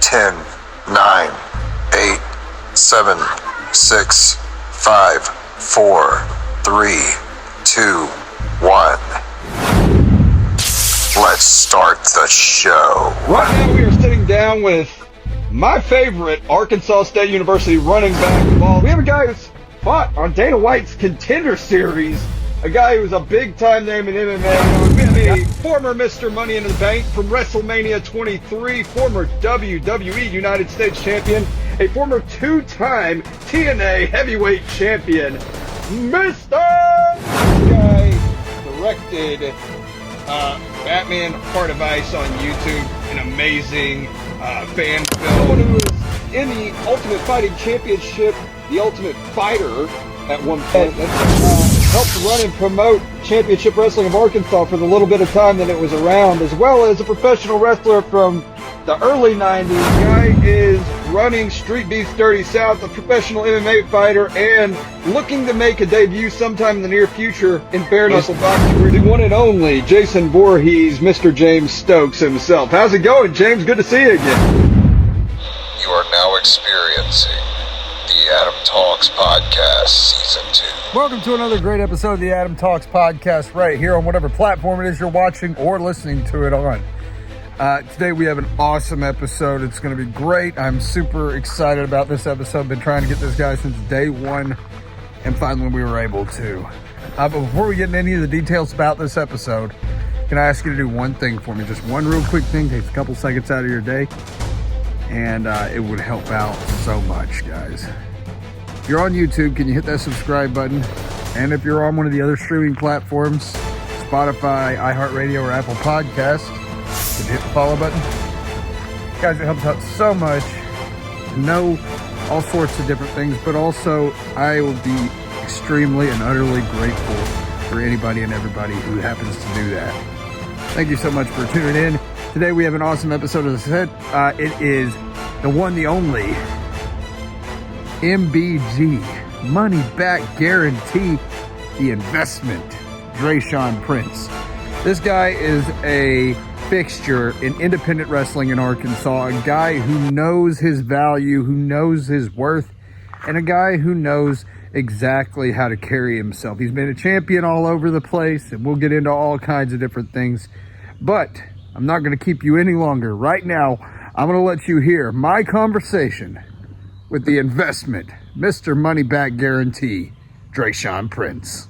10, 9, 8, 7, 6, 5, 4, 3, 2, 1. Let's start the show. Right now we are sitting down with my favorite Arkansas State University running back ball. We have a guy who's fought on Dana White's Contender Series, a guy who's a big-time name in MMA. We have a former Mr. Money in the Bank from WrestleMania 23, former WWE United States champion, a former two-time TNA heavyweight champion, Mr. This guy directed Batman Heart of Ice on YouTube, an amazing fan film. Someone who was in the Ultimate Fighting Championship, the Ultimate Fighter at one point. Helped run and promote Championship Wrestling of Arkansas for the little bit of time that it was around, as well as a professional wrestler from the early 90s. The guy is running Street Beefs Dirty South, a professional MMA fighter, and looking to make a debut sometime in the near future in bare knuckle boxing. We're the one and only Jason Voorhees, Mr. James Stokes himself. How's it going, James? Good to see you again. You are now experiencing the Adam Talks Podcast Season 2. Welcome to another great episode of the Adam Talks Podcast right here on whatever platform it is you're watching or listening to it on. Today we have an awesome episode. It's going to be great. I'm super excited about this episode. Been trying to get this guy since day one, and finally we were able to. But before we get into any of the details about this episode, can I ask you to do one thing for me? Just one real quick thing. Takes a couple seconds out of your day, and it would help out so much, guys. If you're on YouTube, can you hit that subscribe button? And if you're on one of the other streaming platforms, Spotify, iHeartRadio, or Apple Podcasts, can you hit the follow button? Guys, it helps out so much to know all sorts of different things, but also I will be extremely and utterly grateful for anybody and everybody who happens to do that. Thank you so much for tuning in. Today we have an awesome episode, as I said. It is the one, the only MBG, Money Back Guarantee, the investment, Dresean Prince. This guy is a fixture in independent wrestling in Arkansas, a guy who knows his value, who knows his worth, and a guy who knows exactly how to carry himself. He's been a champion all over the place, and we'll get into all kinds of different things, but I'm not going to keep you any longer. Right now, I'm going to let you hear my conversation with the investment, Mr. Money Back Guarantee, Dresean Prince.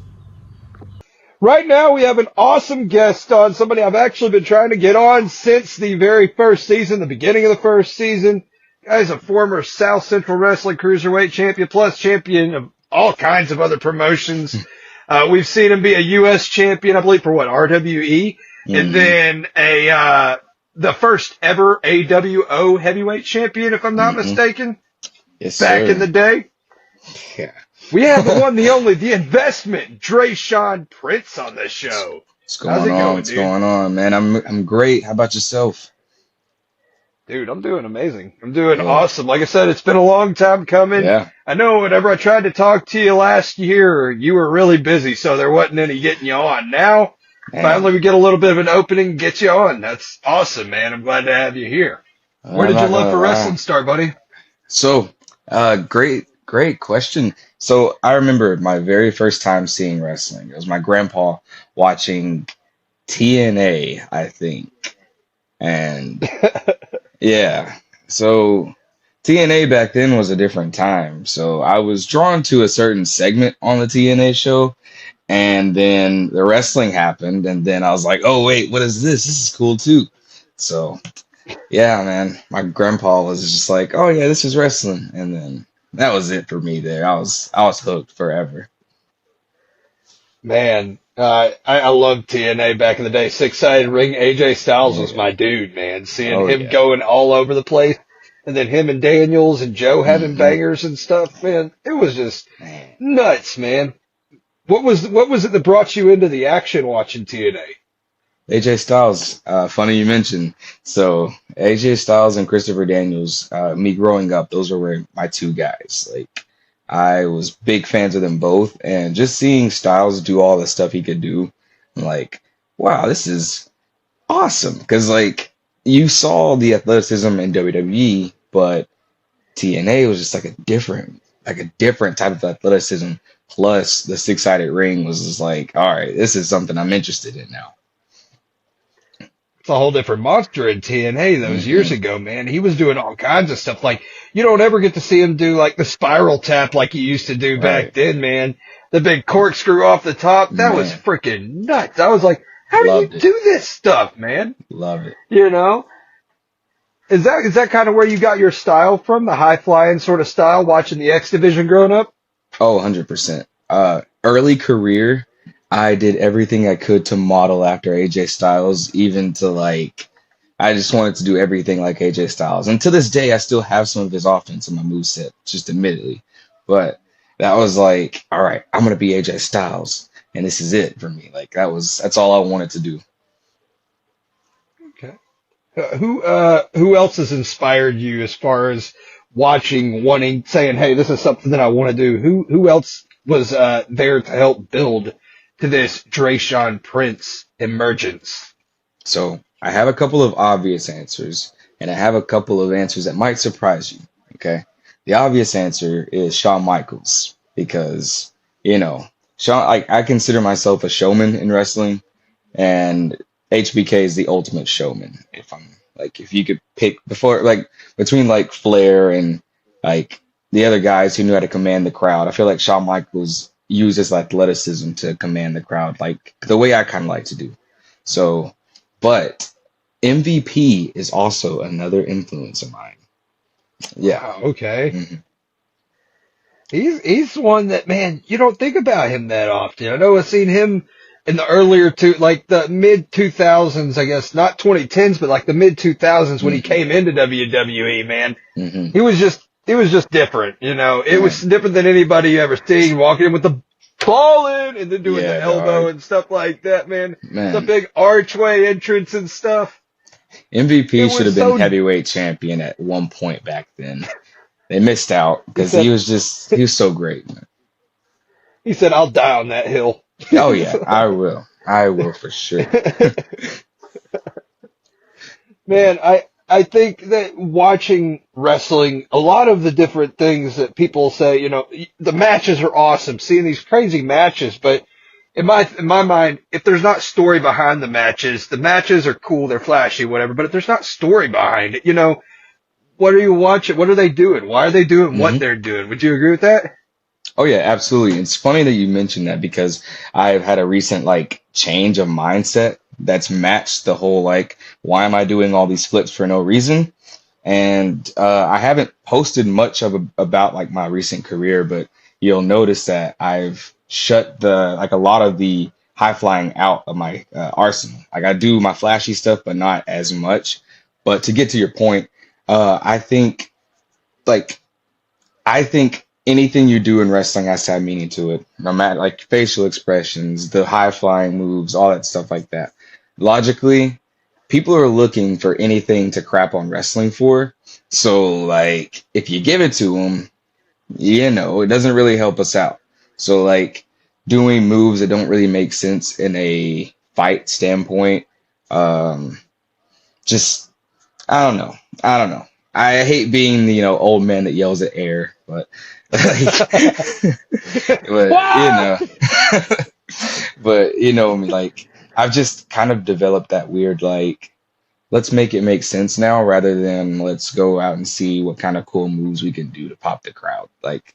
Right now we have an awesome guest on, somebody I've actually been trying to get on since the very first season, the beginning of the first season. Guy's a former South Central Wrestling Cruiserweight champion, plus champion of all kinds of other promotions. We've seen him be a U.S. champion, I believe, for what, RWE? Mm-hmm. And then the first ever AWO heavyweight champion, if I'm not mistaken. Yes, back sir. in the day. Yeah. We have the one, the only, the investment, Dresean Prince on this show. What's going on? What's going on, man? I'm great. How about yourself? Dude, I'm doing amazing. I'm doing awesome. Like I said, it's been a long time coming. Yeah. I know whenever I tried to talk to you last year, you were really busy, so there wasn't any getting you on. Now, finally we get a little bit of an opening, get you on. That's awesome, man. I'm glad to have you here. Where did your love for wrestling start, buddy? So, great question. So I remember my very first time seeing wrestling. It was my grandpa watching TNA, I think. And yeah, so TNA back then was a different time. So I was drawn to a certain segment on the TNA show. And then the wrestling happened. And then I was like, oh, wait, what is this? This is cool, too. So, yeah, man, my grandpa was just like, oh, yeah, this is wrestling. And then that was it for me there. I was hooked forever. Man, I loved TNA back in the day. Six-sided ring, AJ Styles was my dude, man. Seeing him going all over the place, and then him and Daniels and Joe having bangers and stuff, man. It was just nuts, man. What was it that brought you into the action watching TNA? AJ Styles, funny you mentioned. So AJ Styles and Christopher Daniels, me growing up, those were my two guys. Like, I was big fans of them both, and just seeing Styles do all the stuff he could do, I'm like, wow, this is awesome. Because, like, you saw the athleticism in WWE, but TNA was just like a different type of athleticism. Plus, the six-sided ring was just like, all right, this is something I'm interested in now. It's a whole different monster in TNA those years ago, man. He was doing all kinds of stuff. Like, you don't ever get to see him do like the spiral tap like he used to do back Right. then, man. The big corkscrew off the top. That was Man, freaking nuts. I was like, how do you loved it. do this stuff, man? Love it. You know? Is that kind of where you got your style from? The high flying sort of style, watching the X Division growing up? Oh, 100%. Early career, I did everything I could to model after AJ Styles, even to like, I just wanted to do everything like AJ Styles. And to this day, I still have some of his offense in my moveset, just admittedly. But that was like, all right, I'm gonna be AJ Styles, and this is it for me. Like that's all I wanted to do. Okay. Who else has inspired you as far as watching, wanting, saying, "Hey, this is something that I want to do"? Who else was there to help build to this Dresean Prince emergence? So I have a couple of obvious answers, and I have a couple of answers that might surprise you. Okay. The obvious answer is Shawn Michaels, because, Shawn, I consider myself a showman in wrestling, and HBK is the ultimate showman. If you could pick between like Flair and like the other guys who knew how to command the crowd, I feel like Shawn Michaels used his athleticism to command the crowd, like the way I kind of like to do. So, but MVP is also another influence of mine. Yeah. Wow, okay. hmm He's one that, man, you don't think about him that often. I know I've seen him in the earlier like the mid 2000s, I guess, not 2010s, but like the mid 2000s when he hmm came into WWE, man. hmm He was just different, you know. It was Man. different than anybody you ever seen, walking in with the ball in and then doing the Yeah, elbow dog. and stuff like that, man. The Man. big archway entrance and stuff. It MVP should was have been so, heavyweight champion at one point back then. They missed out he because said, he was so great, man. he said, I'll die on that hill. Oh yeah, I will. I will for sure. Man, I think that watching wrestling, a lot of the different things that people say, you know, the matches are awesome, seeing these crazy matches, but in my mind, if there's not story behind the matches are cool, they're flashy, whatever, but if there's not story behind it, you know, what are you watching? What are they doing? Why are they doing what hmm they're doing? Would you agree with that? Oh yeah, absolutely. It's funny that you mentioned that because I've had a recent like change of mindset that's matched the whole like why am I doing all these flips for no reason? And I haven't posted much about like my recent career, but you'll notice that I've shut the like a lot of the high flying out of my arsenal. Like I do my flashy stuff, but not as much. But to get to your point, I think like I think anything you do in wrestling has to have meaning to it. No matter like facial expressions, the high flying moves, all that stuff like that. Logically, people are looking for anything to crap on wrestling for. So like if you give it to them, it doesn't really help us out. So like doing moves that don't really make sense in a fight standpoint, um, just I don't know. I don't know. I hate being the old man that yells at air, but like, but Wow! but I mean, like I've just kind of developed that weird like let's make it make sense now rather than let's go out and see what kind of cool moves we can do to pop the crowd. Like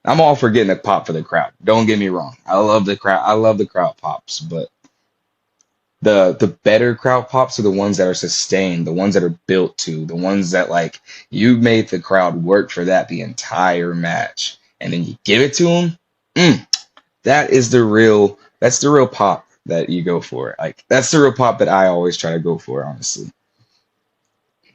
I'm all for getting a pop for the crowd. Don't get me wrong. I love the crowd. I love the crowd pops, but the better crowd pops are the ones that are sustained, the ones that are built to, the ones that like you made the crowd work for that the entire match, and then you give it to them. That is that's the real pop that you go for. Like that's the real pop that I always try to go for, honestly.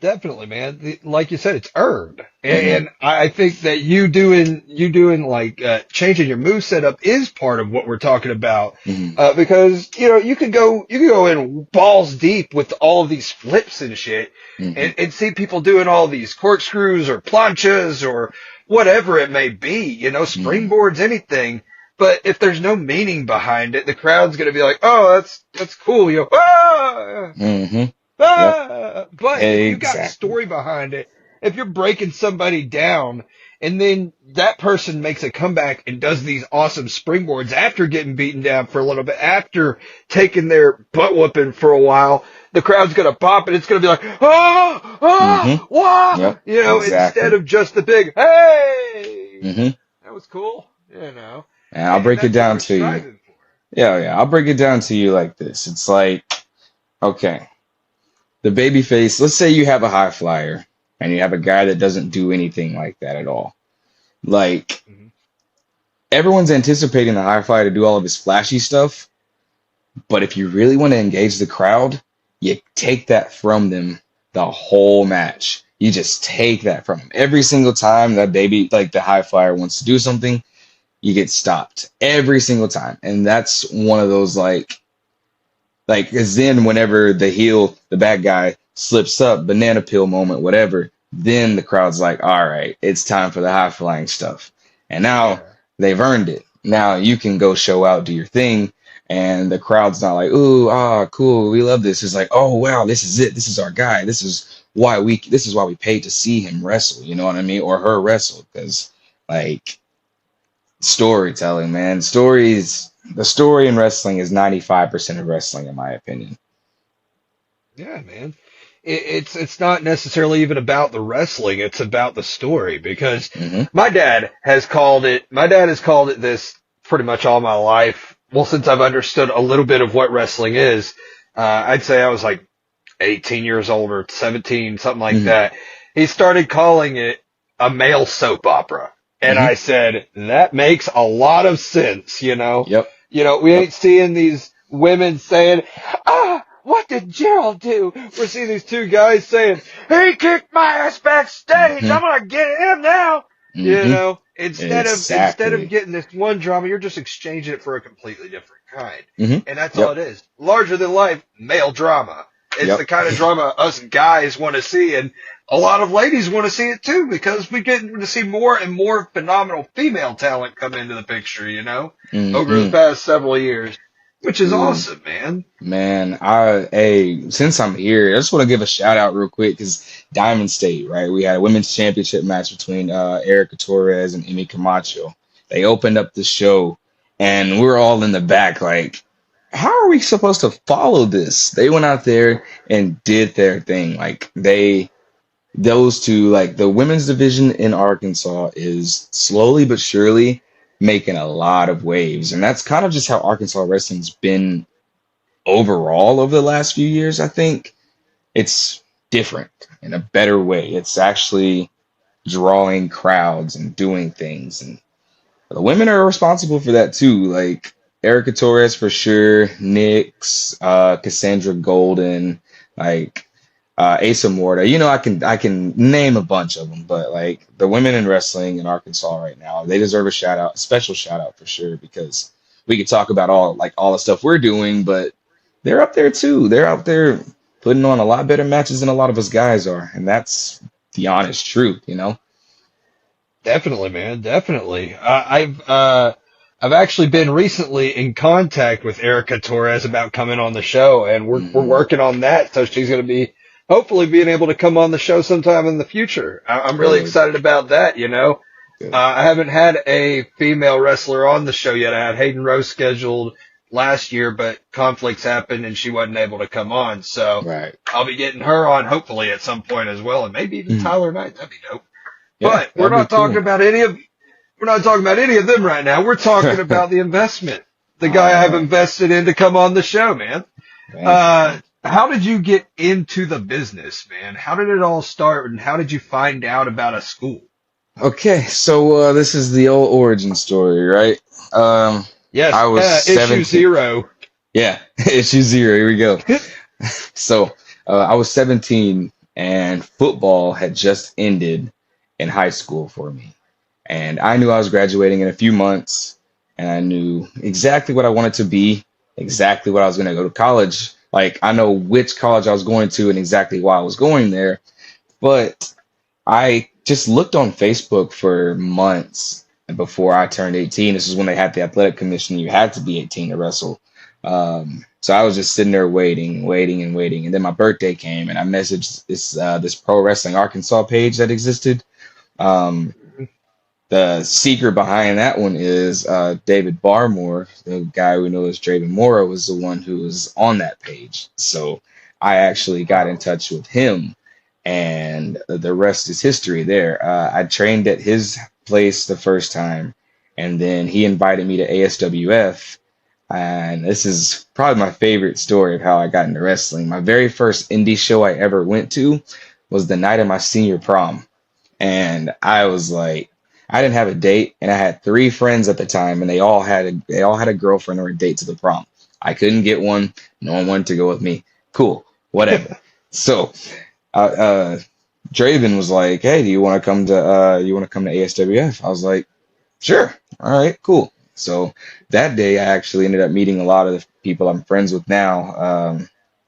Definitely, man. Like you said, it's earned, hmm and I think that you doing like changing your move setup is part of what we're talking about. hmm Because you could go in balls deep with all of these flips and shit, hmm and see people doing all these corkscrews or planchas or whatever it may be, hmm springboards, anything. But if there's no meaning behind it, the crowd's gonna be like, "Oh, that's cool," ah! hmm Yep. But if you got Exactly. story behind it, if you're breaking somebody down and then that person makes a comeback and does these awesome springboards after getting beaten down for a little bit, after taking their butt whooping for a while, the crowd's going to pop and it's going to be like, ah, Mm-hmm. ah, wah, Yep. instead Exactly. of just the big, hey, Mm-hmm. that was cool. And I'll And break it that's what down we're to you. striving for. Yeah. I'll break it down to you like this. It's like, okay, the baby face, let's say you have a high flyer and you have a guy that doesn't do anything like that at all. Like, Mm-hmm. everyone's anticipating the high flyer to do all of his flashy stuff, but if you really want to engage the crowd, you take that from them the whole match. You just take that from them. Every single time that baby, like the high flyer, wants to do something, you get stopped every single time. And that's one of those because then whenever the bad guy slips up, banana peel moment, whatever, then the crowd's like, all right, it's time for the high flying stuff. And now Yeah. they've earned it. Now you can go show out, do your thing. And the crowd's not like, ooh, cool, we love this. It's like, oh wow, this is it. This is our guy. This is why we paid to see him wrestle, you know what I mean? Or her wrestle. Because like storytelling, man. The story in wrestling is 95% of wrestling, in my opinion. Yeah, man. It's not necessarily even about the wrestling, it's about the story because Hmm. my dad has called it this pretty much all my life. Well, since I've understood a little bit of what wrestling is, I'd say I was like 18 years old or 17, something like Hmm. that. He started calling it a male soap opera. And Hmm. I said, that makes a lot of sense. Yep. We Yep. ain't seeing these women saying, what did Gerald do? We're seeing these two guys saying, he kicked my ass backstage. Hmm. I'm going to get him now. Hmm. Instead of Exactly. getting this one drama, you're just exchanging it for a completely different kind. Hmm. And that's all Yep. it is. Larger than life, male drama. It's the Yep. kind of drama us guys want to see, and a lot of ladies want to see it too, because we get to see more and more phenomenal female talent come into the picture, over the Hmm. past several years, which is Dude, awesome, man. man, since I'm here, I just want to give a shout out real quick because Diamond State, right? We had a women's championship match between Erica Torres and Emi Camacho. They opened up the show, and we're all in the back, like, how are we supposed to follow this? They went out there and did their thing. Those two, like the women's division in Arkansas is slowly but surely making a lot of waves. And that's kind of just how Arkansas wrestling's been overall over the last few years. I think it's different in a better way. It's actually drawing crowds and doing things. And the women are responsible for that too. Like Erica Torres for sure, Nyx, Cassandra Golden, like Asa Morta. I can name a bunch of them, but like the women in wrestling in Arkansas right now, they deserve a shout out, a special shout out for sure, because we could talk about all the stuff we're doing, but they're up there too. They're out there putting on a lot better matches than a lot of us guys are, and that's the honest truth. Definitely, man. Definitely. I've actually been recently in contact with Erica Torres about coming on the show, and we're Hmm. working on that. So she's going to be hopefully being able to come on the show sometime in the future. I'm really Good, excited about that. good. I haven't had a female wrestler on the show yet. I had Hayden Rose scheduled last year, but conflicts happened and she wasn't able to come on. So Right. I'll be getting her on hopefully at some point as well, and maybe even Mhm. Tyler Knight. That'd be dope. Yeah, But that'd be cool. we're not talking about any of them right now. We're talking about the investment. The guy All I have right, invested in to come on the show, man. man. How did you get into the business, man? How did it all start and how did you find out about a school? Okay, so this is the old origin story, right? Um, Yes, I was issue 17. zero. Yeah, issue zero. Here we go. So I was 17, and football had just ended in high school for me, and I knew I was graduating in a few months, and I knew exactly what I wanted to be, exactly what I was going to go to college. Like I know which college I was going to and exactly why I was going there, but I just looked on Facebook for months before I turned 18. This is when they had the athletic commission. You had to be 18 to wrestle. So I was just sitting there waiting, and then my birthday came, and I messaged this Pro Wrestling Arkansas page that existed. Um, the secret behind that one is David Barmore, the guy we know as Draven Mora, was the one who was on that page. So I actually got in touch with him, and the rest is history there. I trained at his place the first time, and then he invited me to ASWF. And this is probably my favorite story of how I got into wrestling. My very first indie show I ever went to was the night of my senior prom. And I was like, I didn't have a date, and I had three friends at the time, and they all had a girlfriend or a date to the prom. I couldn't get one. No one wanted to go with me. Cool, whatever. So, Draven was like, "Hey, do you want to come to ASWF?" I was like, "Sure, all right, cool." So that day, I actually ended up meeting a lot of the people I'm friends with now.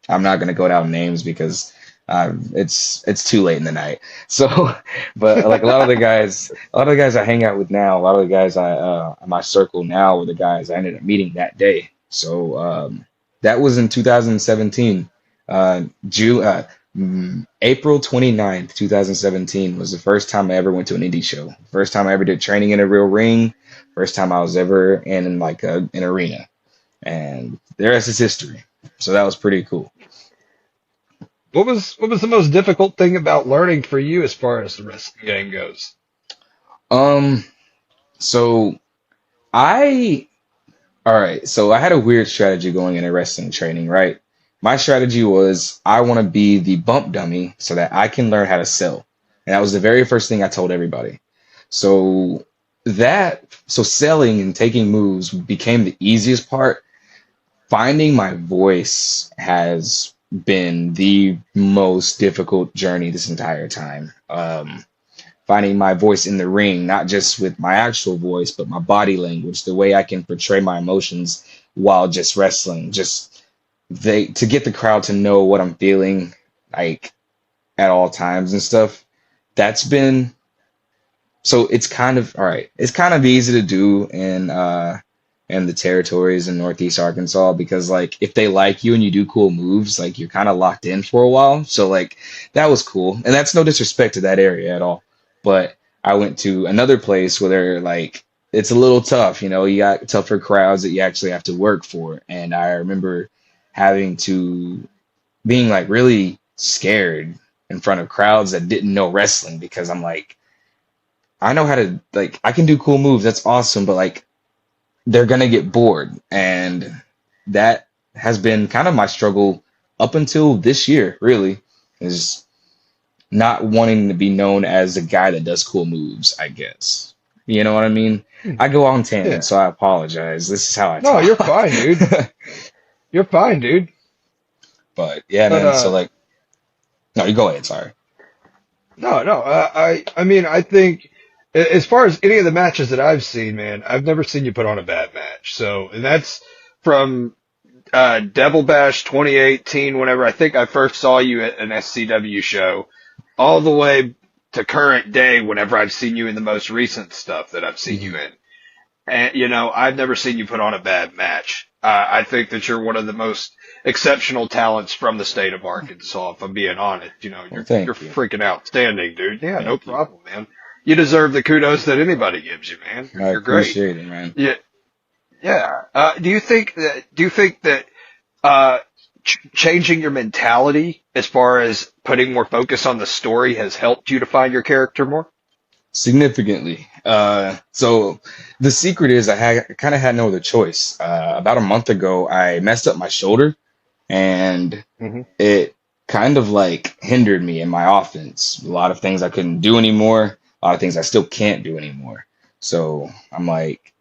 I'm not gonna go down names because it's too late in the night. So, but like a lot of the guys I hang out with now, a lot of the guys my circle now were the guys I ended up meeting that day. So that was in 2017. April 29th, 2017 was the first time I ever went to an indie show. First time I ever did training in a real ring. First time I was ever in like an arena. And the rest is history. So that was pretty cool. What was the most difficult thing about learning for you as far as the wrestling game goes? So I all right, so I had a weird strategy going into wrestling training, right? My strategy was I want to be the bump dummy so that I can learn how to sell. And that was the very first thing I told everybody. So selling and taking moves became the easiest part. Finding my voice has been the most difficult journey this entire time. Finding my voice in the ring, not just with my actual voice, but my body language, the way I can portray my emotions while just wrestling, to get the crowd to know what I'm feeling like at all times and stuff. That's been so it's kind of all right. It's kind of easy to do in the territories in Northeast Arkansas because like if they like you and you do cool moves, like you're kind of locked in for a while. So like that was cool. And that's no disrespect to that area at all. But I went to another place where they're like it's a little tough, you know, you got tougher crowds that you actually have to work for. And I remember being like really scared in front of crowds that didn't know wrestling because I'm like, I know how to like I can do cool moves, that's awesome, but like they're gonna get bored. And that has been kind of my struggle up until this year, really, is not wanting to be known as a guy that does cool moves, I guess. You know what I mean? I go on tangent, so I apologize. This is how I talk. No, you're fine, dude. You're fine, dude. But yeah, man. So like, no, you go ahead. Sorry. No. I mean, I think as far as any of the matches that I've seen, man, I've never seen you put on a bad match. So, and that's from Devil Bash 2018, whenever I think I first saw you at an SCW show, all the way to current day, whenever I've seen you in the most recent stuff that I've seen you in. And, you know, I've never seen you put on a bad match. I think that you're one of the most exceptional talents from the state of Arkansas, if I'm being honest. You know, you're freaking outstanding, dude. Yeah, no problem, man. You deserve the kudos that anybody gives you, man. You're great. I appreciate it, man. Yeah. Yeah. Do you think that changing your mentality as far as putting more focus on the story has helped you to find your character more? Significantly. So the secret is I kind of had no other choice. About a month ago, I messed up my shoulder, and it kind of like hindered me in my offense. A lot of things I couldn't do anymore. A lot of things I still can't do anymore. So I'm like,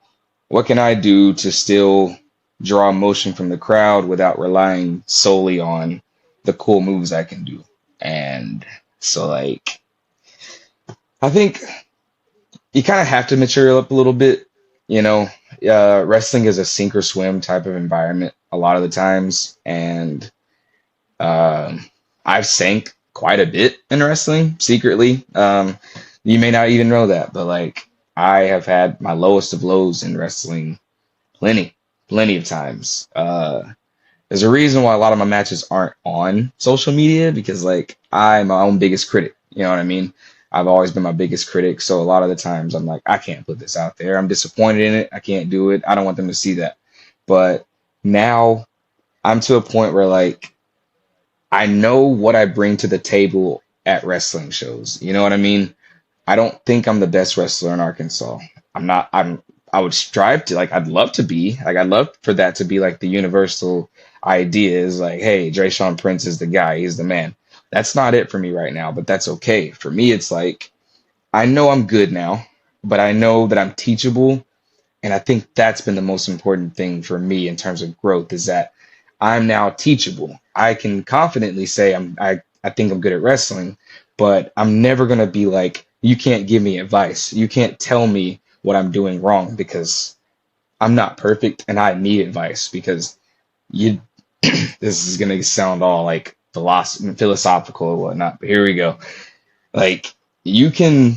what can I do to still draw emotion from the crowd without relying solely on the cool moves I can do? And so like, I think you kind of have to mature up a little bit, you know. Wrestling is a sink or swim type of environment a lot of the times, and I've sank quite a bit in wrestling secretly. You may not even know that, but like I have had my lowest of lows in wrestling plenty. plenty of times. There's a reason why a lot of my matches aren't on social media because like I'm my own biggest critic. You know what I mean? I've always been my biggest critic. So a lot of the times I'm like, I can't put this out there. I'm disappointed in it. I can't do it. I don't want them to see that. But now I'm to a point where like I know what I bring to the table at wrestling shows. You know what I mean? I don't think I'm the best wrestler in Arkansas. I'm not. I would strive to, like, I'd love to be. Like, I'd love for that to be like the universal idea is like, hey, Dresean Prince is the guy. He's the man. That's not it for me right now, but that's okay. For me, it's like, I know I'm good now, but I know that I'm teachable. And I think that's been the most important thing for me in terms of growth is that I'm now teachable. I can confidently say I think I'm good at wrestling, but I'm never going to be like, you can't give me advice. You can't tell me what I'm doing wrong because I'm not perfect and I need advice because you, this is going to sound all like philosophical or whatnot, but here we go. Like you can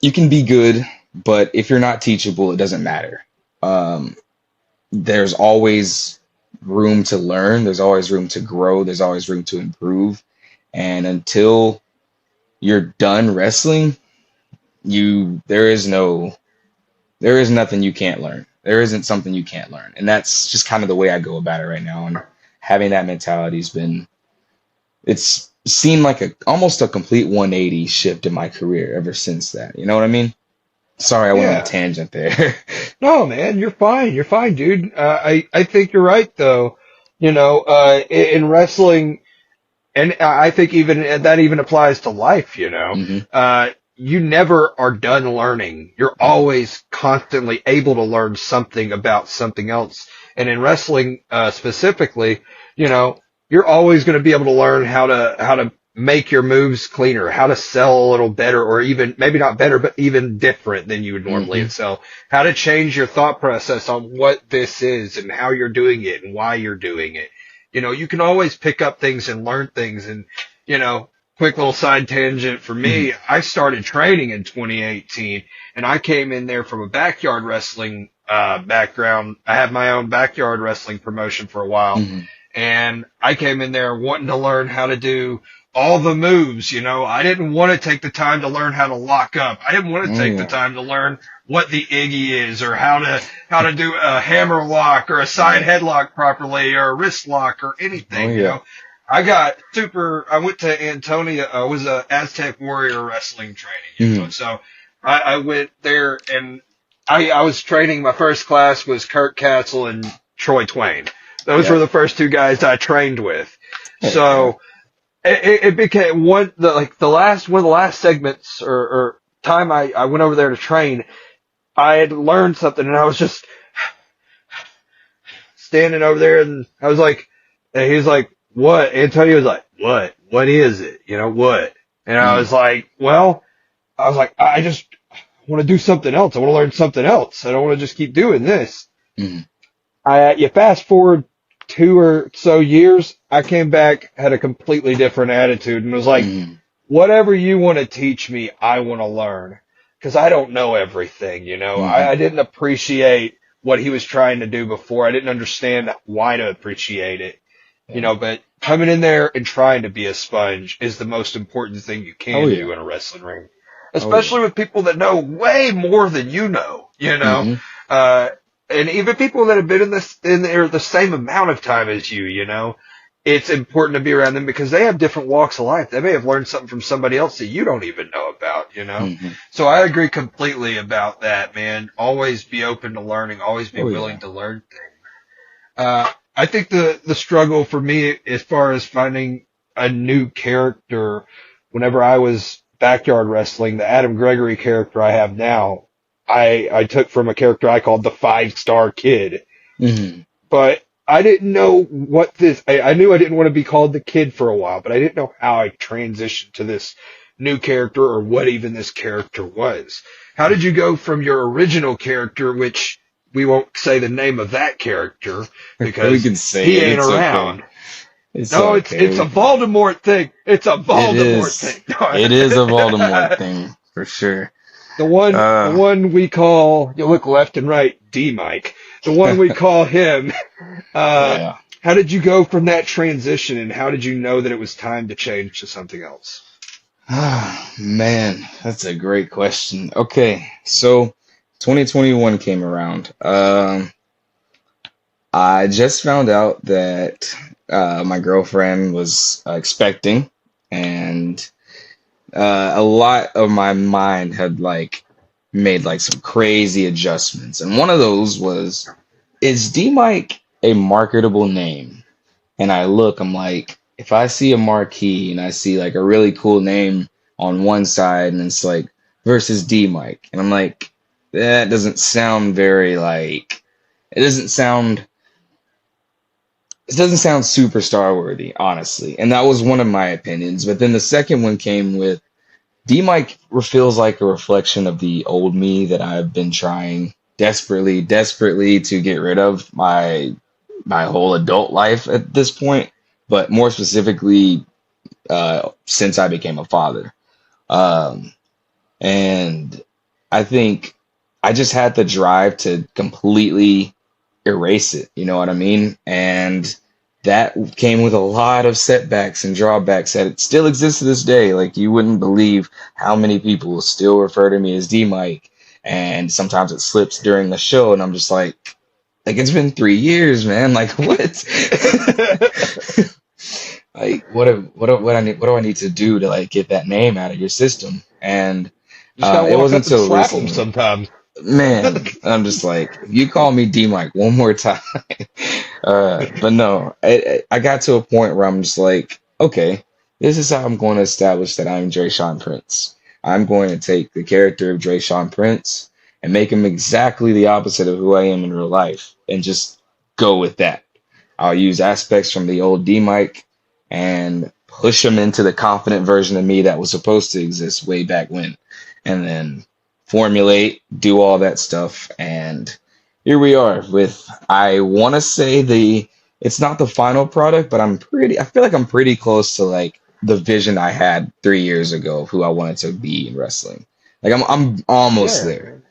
be good, but if you're not teachable, it doesn't matter. There's always room to learn. There's always room to grow. There's always room to improve. And until you're done wrestling, there is nothing you can't learn. There isn't something you can't learn. And that's just kind of the way I go about it right now. And having that mentality it's seemed like almost a complete 180 shift in my career ever since that. You know what I mean? Sorry, I went on a tangent there. No, man, you're fine. You're fine, dude. I think you're right, though. You know, in wrestling, and I think that even applies to life, you know. Mm-hmm. You never are done learning. You're always constantly able to learn something about something else. And in wrestling, specifically, you know, you're always going to be able to learn how to make your moves cleaner, how to sell a little better, or even maybe not better, but even different than you would normally Mm-hmm. sell. How to change your thought process on what this is and how you're doing it and why you're doing it. You know, you can always pick up things and learn things. And, you know, quick little side tangent for me, I started training in 2018 and I came in there from a backyard wrestling background. I had my own backyard wrestling promotion for a while. Mm-hmm. And I came in there wanting to learn how to do all the moves, you know. I didn't want to take the time to learn how to lock up. I didn't want to take the time to learn what the Iggy is or how to do a hammer lock or a side headlock properly or a wrist lock or anything, you know. I went to Antonia. I was a Aztec Warrior wrestling training, you know. So I went there and I was training. My first class was Kurt Castle and Troy Twain. Those were the first two guys I trained with. So it became one of the last segments or time I went over there to train. I had learned something and I was just standing over there and I was like, and he was like, what? Antonio was like, what? What is it? You know, what? And I was like, I just want to do something else. I want to learn something else. I don't want to just keep doing this. Mm-hmm. You fast forward 2 or so years, I came back, had a completely different attitude and was like, whatever you want to teach me, I want to learn. Cause I don't know everything, you know. I didn't appreciate what he was trying to do before. I didn't understand why to appreciate it. You know, but coming in there and trying to be a sponge is the most important thing you can do in a wrestling ring. Especially with people that know way more than you know, you know. And even people that have been in there the same amount of time as you know. It's important to be around them because they have different walks of life. They may have learned something from somebody else that you don't even know about, you know. So I agree completely about that, man. Always be open to learning. Always be willing to learn things. I think the struggle for me as far as finding a new character, whenever I was backyard wrestling, the Adam Gregory character I have now, I took from a character I called the 5-star kid. But I didn't know I knew I didn't want to be called the kid for a while, but I didn't know how I transitioned to this new character or what even this character was. How did you go from your original character, which we won't say the name of that character because we can say he ain't around. Okay. It's a Voldemort thing. It's a Voldemort thing. It is a Voldemort thing for sure. The one we call, you look left and right, D Mike. the one we call him. Yeah. How did you go from that transition, and how did you know that it was time to change to something else? Man, that's a great question. Okay, so 2021 came around. I just found out that my girlfriend was expecting, and a lot of my mind had like made like some crazy adjustments. And one of those was, is D Mike a marketable name? And I'm like, if I see a marquee and I see like a really cool name on one side and it's like versus D Mike, and I'm like, that doesn't sound very like, it doesn't sound it doesn't sound superstar worthy, honestly. And that was one of my opinions. But then the second one came with D Mike feels like a reflection of the old me that I've been trying desperately to get rid of my whole adult life at this point, but more specifically, since I became a father. Um, and I think I just had the drive to completely erase it, you know what I mean? And that came with a lot of setbacks and drawbacks that it still exists to this day. Like, you wouldn't believe how many people still refer to me as D Mike, and sometimes it slips during the show, and I'm just like it's been 3 years, man. Like, what? Like, what do I need to do to like get that name out of your system? And Just gotta it walk wasn't up and until slap him recently. sometimes. Man, I'm just like, if you call me D Mike one more time. But no, I got to a point where I'm just like, okay, this is how I'm going to establish that I'm Dresean Prince. I'm going to take the character of Dresean Prince and make him exactly the opposite of who I am in real life and just go with that. I'll use aspects from the old D Mike and push him into the confident version of me that was supposed to exist way back when. And then formulate, do all that stuff, and here we are with, I want to say it's not the final product, but I feel like I'm pretty close to like the vision I had 3 years ago of who I wanted to be in wrestling. Like, I'm almost Yeah. there.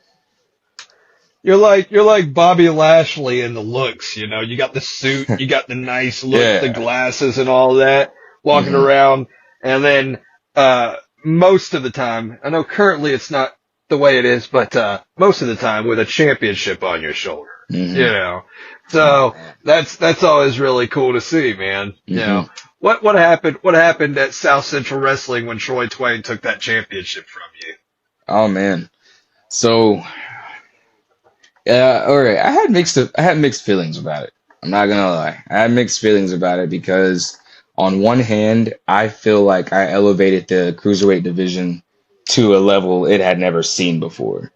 You're like Bobby Lashley in the looks, you know. You got the suit, you got the nice look, the Yeah. glasses and all that, walking hmm around, and then most of the time, I know currently it's not the way it is, but most of the time with a championship on your shoulder. You hmm know. Oh So man. that's always really cool to see, man. You hmm know. What happened at South Central Wrestling when Troy Twain took that championship from you? Oh man. So yeah, all right. I had mixed feelings about it. I'm not gonna lie. I had mixed feelings about it because on one hand, I feel like I elevated the cruiserweight division to a level it had never seen before.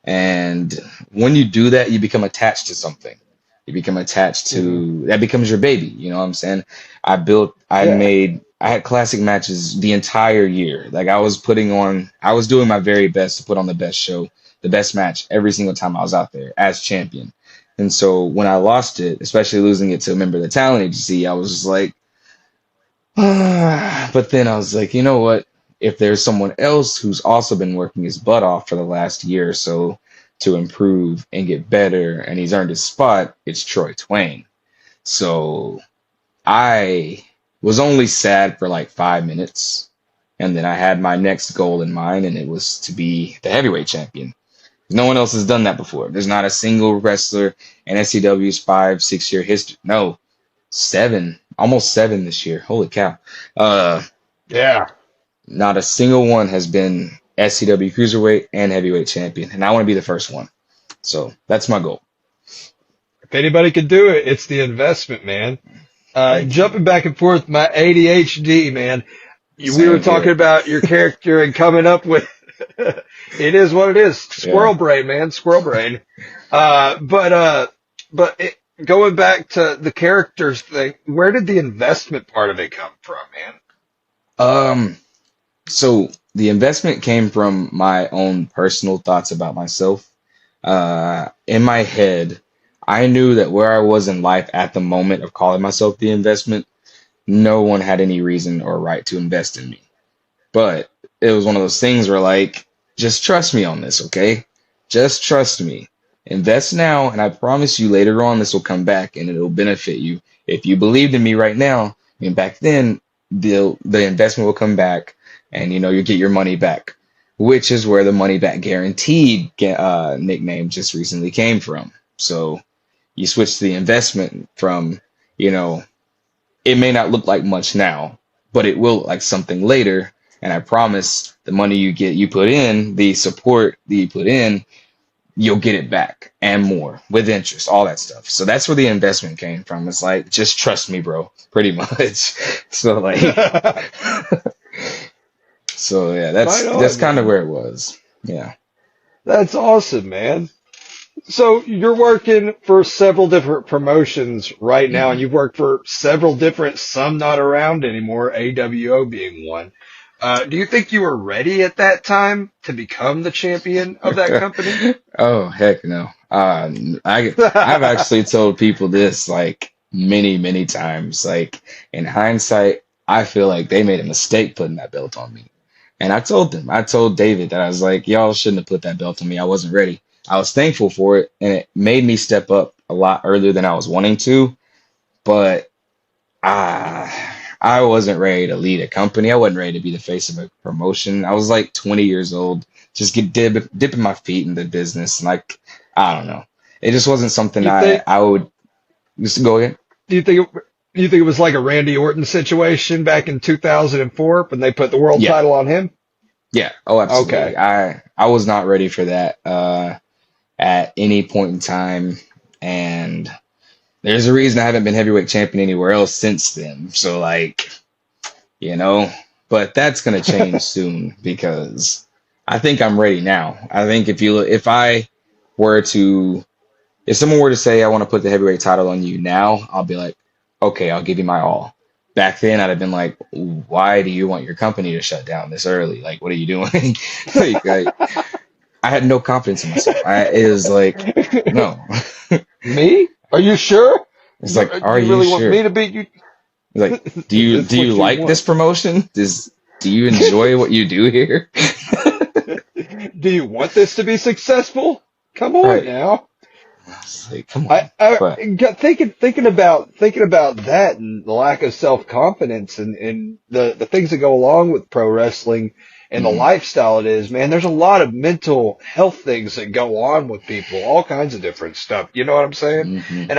And when you do that, you become attached to something. You become attached Hmm. to that becomes your baby. You know what I'm saying? Yeah. I had classic matches the entire year. Like, I was doing my very best to put on the best show, the best match every single time I was out there as champion. And so when I lost it, especially losing it to a member of the talent agency, I was just like, but then I was like, you know what? If there's someone else who's also been working his butt off for the last year or so to improve and get better, and he's earned his spot, it's Troy Twain. So I was only sad for like 5 minutes, and then I had my next goal in mind, and it was to be the heavyweight champion. No one else has done that before. There's not a single wrestler in SCW's 5, 6 year history. No, seven, almost seven this year. Holy cow. Uh, Yeah. Not a single one has been SCW cruiserweight and heavyweight champion, and I want to be the first one. So that's my goal. If anybody could do it, it's the investment, man. Thank you. Jumping back and forth, my ADHD, man. We were Same talking here. about your character and coming up with, it is what it is. Yeah. Squirrel brain, man. Squirrel brain. But going back to the characters thing, where did the investment part of it come from, man? Um. So the investment came from my own personal thoughts about myself. In my head, I knew that where I was in life at the moment of calling myself the investment, no one had any reason or right to invest in me. But it was one of those things where, like, just trust me on this, okay? Just trust me. Invest now, and I promise you later on this will come back and it'll benefit you. If you believed in me right now, I mean back then, the investment will come back and you get your money back, which is where the money back guaranteed nickname just recently came from. So you switch the investment from, you know, it may not look like much now, but it will look like something later. And I promise the money you put in, the support that you put in, you'll get it back and more with interest, all that stuff. So that's where the investment came from. It's like, just trust me, bro, pretty much. So like, so yeah, that's kind of where it was. Yeah. That's awesome, man. So you're working for several different promotions right now, and you've worked for several different, some not around anymore, AWO being one. Do you think you were ready at that time to become the champion of that company? Oh, heck no. I've actually told people this like many, many times. Like in hindsight, I feel like they made a mistake putting that belt on me. And I told David that I was like, y'all shouldn't have put that belt on me. I wasn't ready. I was thankful for it, and it made me step up a lot earlier than I was wanting to. But I wasn't ready to lead a company. I wasn't ready to be the face of a promotion. I was like 20 years old, just dipping my feet in the business. And like, I don't know. It just wasn't something I would just go ahead. Do you think it was like a Randy Orton situation back in 2004 when they put the world title on him? Yeah. Oh, absolutely. Okay. I was not ready for that at any point in time. And there's a reason I haven't been heavyweight champion anywhere else since then. So like, but that's going to change soon because I think I'm ready now. I think if someone were to say, I want to put the heavyweight title on you now, I'll be like, okay, I'll give you my all. Back then I'd have been like, why do you want your company to shut down this early? Like, what are you doing? like, I had no confidence in myself. It was like, no. Me? Are you sure? It's like, are you really sure? Want me to beat you? Like, do you like this promotion? Do you enjoy what you do here? Do you want this to be successful? Come on now. Like, come on. I got thinking about that and the lack of self-confidence and the things that go along with pro wrestling and the lifestyle it is, man. There's a lot of mental health things that go on with people, all kinds of different stuff. You know what I'm saying? Mm-hmm.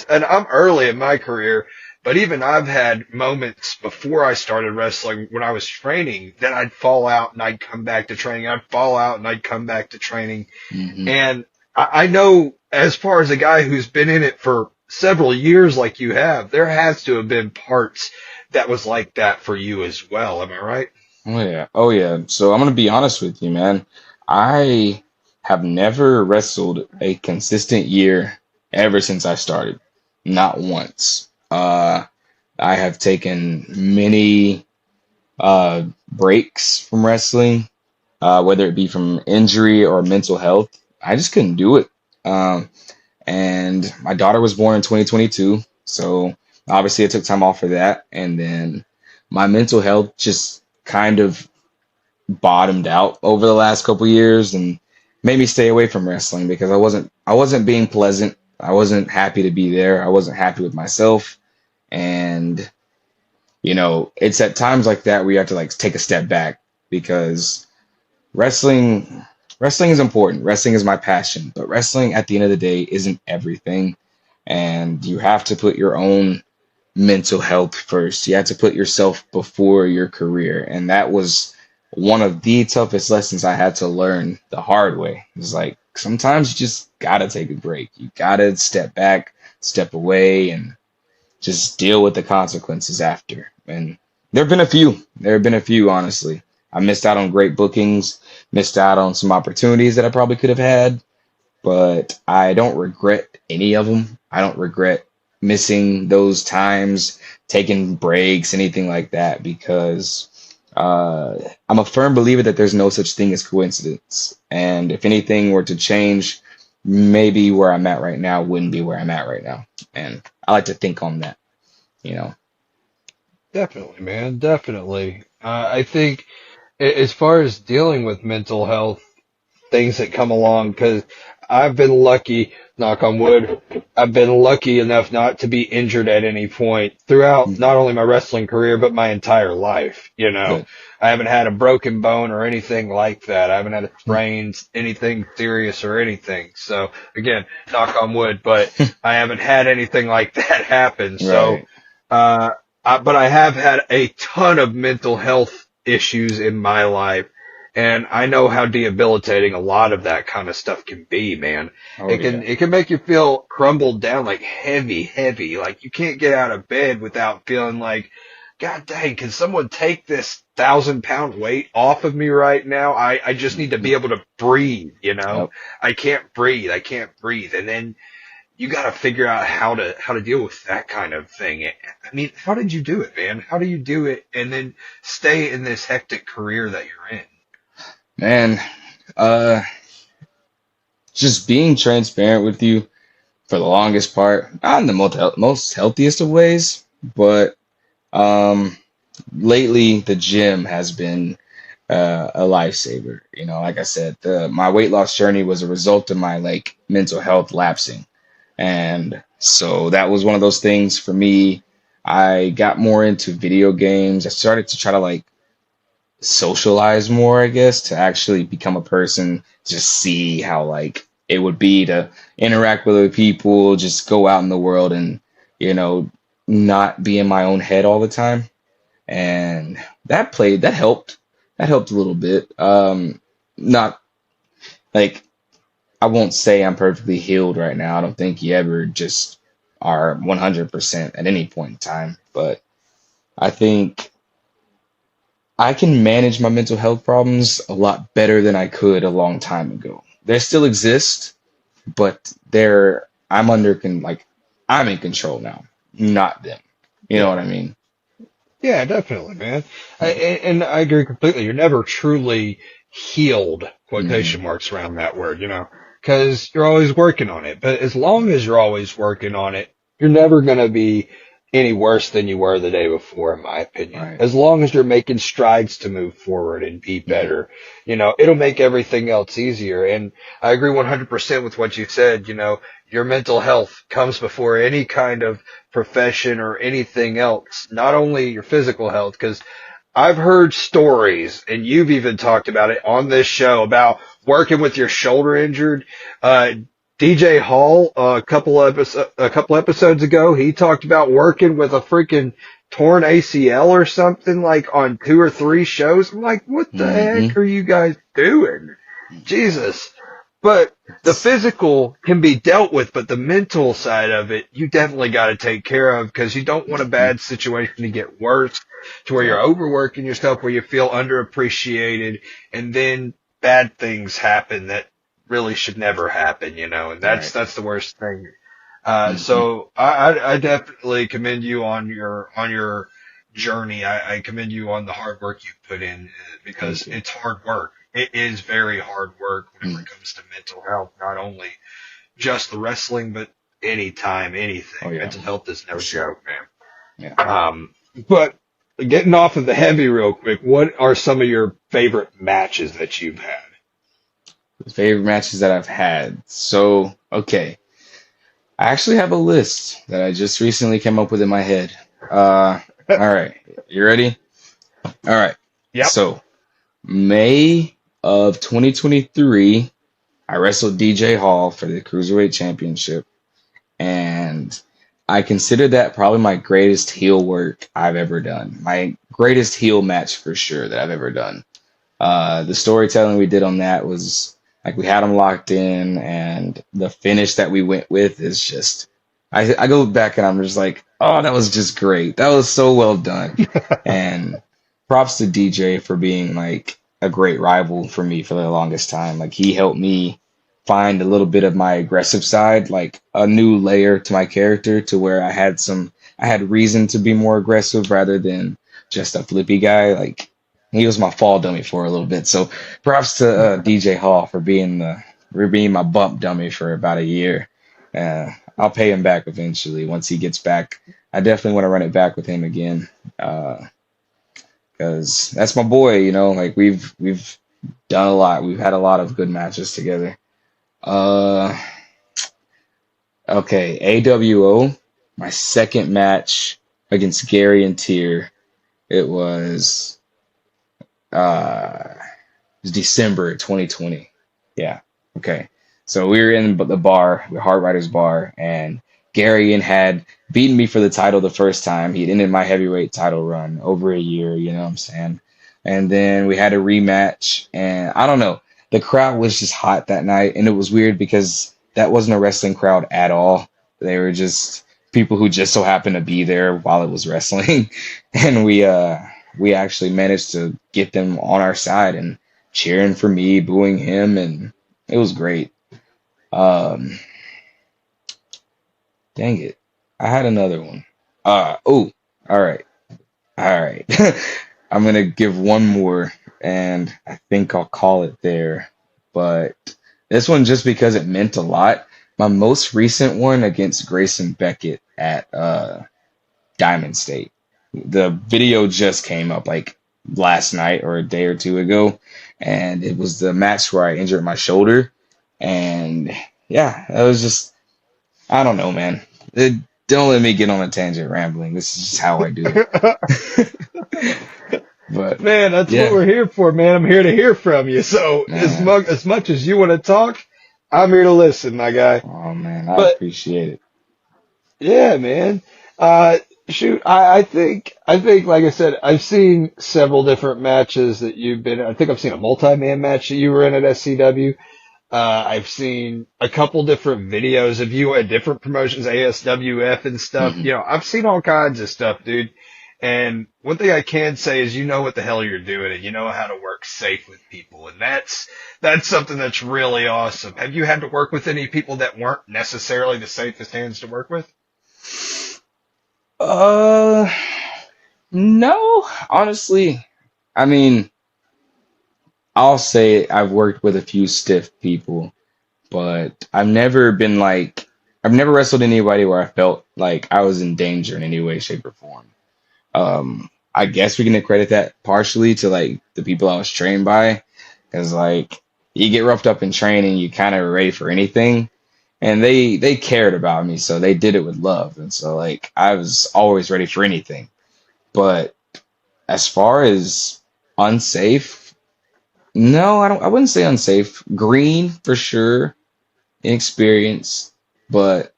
And I'm early in my career, but even I've had moments before I started wrestling when I was training that I'd fall out and I'd come back to training. I'd fall out and I'd come back to training. Mm-hmm. And I know as far as a guy who's been in it for several years like you have, there has to have been parts that was like that for you as well. Am I right? Oh yeah. So I'm gonna be honest with you, man. I have never wrestled a consistent year ever since I started. Not once. I have taken many breaks from wrestling, whether it be from injury or mental health. I just couldn't do it. And my daughter was born in 2022, so obviously I took time off for that. And then my mental health just kind of bottomed out over the last couple years and made me stay away from wrestling because I wasn't being pleasant. I wasn't happy to be there. I wasn't happy with myself. And it's at times like that where you have to like take a step back because wrestling is important. Wrestling is my passion, but wrestling at the end of the day isn't everything. And you have to put your own mental health first. You have to put yourself before your career. And that was one of the toughest lessons I had to learn the hard way. It's like sometimes you just gotta take a break. You gotta step back, step away, and just deal with the consequences after. And there have been a few, honestly. I missed out on great bookings, missed out on some opportunities that I probably could have had, but I don't regret any of them. I don't regret missing those times, taking breaks, anything like that, because I'm a firm believer that there's no such thing as coincidence. And if anything were to change, maybe where I'm at right now wouldn't be where I'm at right now. And I like to think on that, Definitely, man. Definitely. I think as far as dealing with mental health, things that come along, because I've been lucky, knock on wood, I've been lucky enough not to be injured at any point throughout Mm, not only my wrestling career, but my entire life. good. I haven't had a broken bone or anything like that. I haven't had a Mm, sprain, anything serious or anything. So again, knock on wood, but I haven't had anything like that happen. So, right. uh, but I have had a ton of mental health issues in my life. And I know how debilitating a lot of that kind of stuff can be, man. Oh yeah. It can make you feel crumbled down, like heavy. Like you can't get out of bed without feeling like, God dang, can someone take this 1,000 pound weight off of me right now? I just need to Hmm. be able to breathe, Yep. I can't breathe. I can't breathe. And then you got to figure out how to deal with that kind of thing. I mean, how did you do it, man? How do you do it and then stay in this hectic career that you're in? Man, uh, just being transparent with you for the longest part, not in the most healthiest of ways, but um, lately the gym has been a lifesaver. Like I said, my weight loss journey was a result of my like mental health lapsing, and so that was one of those things for me. I got more into video games. I started to try to like socialize more, I guess, to actually become a person, just see how like it would be to interact with other people, just go out in the world and, you know, not be in my own head all the time. And that helped. That helped a little bit. Not like I won't say I'm perfectly healed right now. I don't think you ever just are 100% at any point in time, but I think I can manage my mental health problems a lot better than I could a long time ago. They still exist, but I'm like I'm in control now, not them. You know Yeah. what I mean? Yeah, definitely, man. Yeah. And I agree completely. You're never truly healed, Hmm. quotation marks around that word, because you're always working on it. But as long as you're always working on it, you're never going to be any worse than you were the day before, in my opinion. Right. As long as you're making strides to move forward and be Hmm. better, it'll make everything else easier. And I agree 100% with what you said. Your mental health comes before any kind of profession or anything else, not only your physical health, because I've heard stories, and you've even talked about it on this show about working with your shoulder injured. Uh, DJ Hall, a couple episodes ago, he talked about working with a freaking torn ACL or something like on 2 or 3 shows. I'm like, what the Hmm. heck are you guys doing? Jesus. But the It's physical can be dealt with, but the mental side of it, you definitely got to take care of because you don't want a mhm. bad situation to get worse to where you're Yep. overworking yourself, where you feel underappreciated, and then bad things happen that really should never happen, and Right. that's the worst thing. Hmm. So I definitely commend you on your journey. I commend you on the hard work you put in Thank because you. it's hard work. It is very hard work whenever Mm. it comes to mental health, not only just the wrestling, but anytime, Oh anything. yeah, Mental health is no for sure. joke, man. Yeah. But getting off of the heavy real quick, what are some of your favorite matches that you've had? Favorite matches that I've had. So, okay. I actually have a list that I just recently came up with in my head. All right. You ready? All right. Yep. So, May of 2023, I wrestled DJ Hall for the Cruiserweight Championship, and I consider that probably my greatest heel work I've ever done. My greatest heel match for sure that I've ever done. The storytelling we did on that was like we had them locked in, and the finish that we went with is just. I go back and I'm just like, oh, that was just great. That was so well done. And props to DJ for being like a great rival for me for the longest time. Like he helped me find a little bit of my aggressive side, like a new layer to my character to where I had reason to be more aggressive rather than just a flippy guy. Like he was my fall dummy for a little bit. So props to DJ Hall for being my bump dummy for about a year. I'll pay him back eventually once he gets back. I definitely want to run it back with him again because that's my boy. Like we've done a lot. We've had a lot of good matches together. Uh, okay, AWO, my second match against Gary and Tier. It was uh it was December 2020. Yeah. Okay. So we were in the bar, the Hard Riders bar, and Gary had beaten me for the title the first time. He'd ended my heavyweight title run over a year, you know what I'm saying? And then we had a rematch, and I don't know. The crowd was just hot that night, and it was weird because that wasn't a wrestling crowd at all. They were just people who just so happened to be there while it was wrestling. And we actually managed to get them on our side and cheering for me, booing him, and it was great. Um, Dang it. I had another one. Oh, all right. All right. I'm gonna give one more, and I think I'll call it there. But this one, just because it meant a lot. My most recent one against Grayson Beckett at Diamond State. The video just came up like last night or a day or two ago, and it was the match where I injured my shoulder. And yeah, it was just, I don't know, man. Don't let me get on a tangent rambling. This is just how I do it. But Man, that's yeah, what we're here for, man. I'm here to hear from you. So man. as much as you want to talk, I'm here to listen, my guy. Oh man, I But appreciate it. yeah, man. Shoot, I think, like I said, I've seen several different matches that you've been in. I think I've seen a multi-man match that you were in at SCW. I've seen a couple different videos of you at different promotions, ASWF and stuff. Hmm. I've seen all kinds of stuff, dude. And one thing I can say is you know what the hell you're doing and you know how to work safe with people. And that's something that's really awesome. Have you had to work with any people that weren't necessarily the safest hands to work with? Uh, no, honestly, I mean, I'll say I've worked with a few stiff people, but I've never wrestled anybody where I felt like I was in danger in any way, shape, or form. I guess we can accredit that partially to like the people I was trained by, because like you get roughed up in training, you kind of ready for anything, and they cared about me, so they did it with love, and so like I was always ready for anything. But as far as unsafe, no, I wouldn't say unsafe. Green for sure, inexperienced, but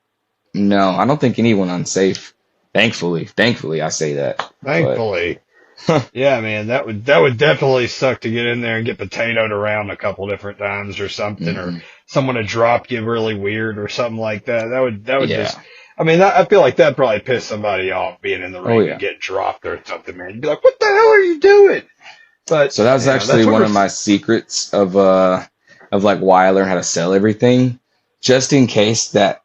no, I don't think anyone unsafe. Thankfully, I say that. But Thankfully. Yeah, man, that would definitely suck to get in there and get potatoed around a couple different times or something, or hmm someone to drop you really weird or something like that. That would just, yeah, I mean, I feel like that'd probably piss somebody off being in the oh ring and yeah. get dropped or something, man. You'd be like, what the hell are you doing? But So that was actually that's what one we're. of my secrets of like why I learned how to sell everything. Just in case that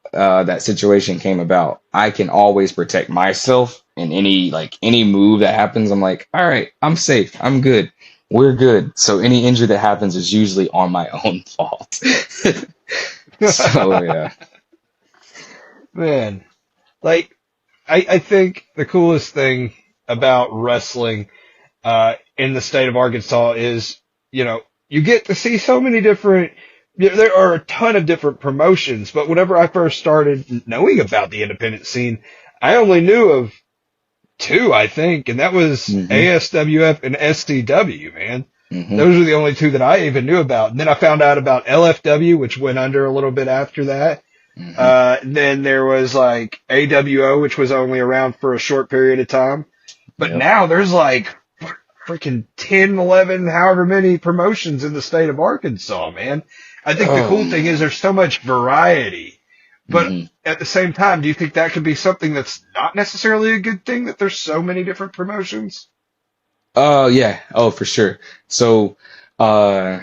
situation came about, I can always protect myself in any move that happens. I'm like, all right, I'm safe, I'm good, we're good. So any injury that happens is usually on my own fault. So yeah. Man, like, I think the coolest thing about wrestling in the state of Arkansas is, you get to see so many different, there are a ton of different promotions, but whenever I first started knowing about the independent scene, I only knew of two, I think, and that was Hmm. ASWF and SCW, man. Hmm. Those are the only two that I even knew about. And then I found out about LFW, which went under a little bit after that. Hmm. Then there was like AWO, which was only around for a short period of time. But Yep. now there's like freaking 10, 11, however many promotions in the state of Arkansas, man. I think the cool thing is there's so much variety. But Hmm. at the same time, do you think that could be something that's not necessarily a good thing, that there's so many different promotions? Oh yeah. Oh, for sure. So, uh,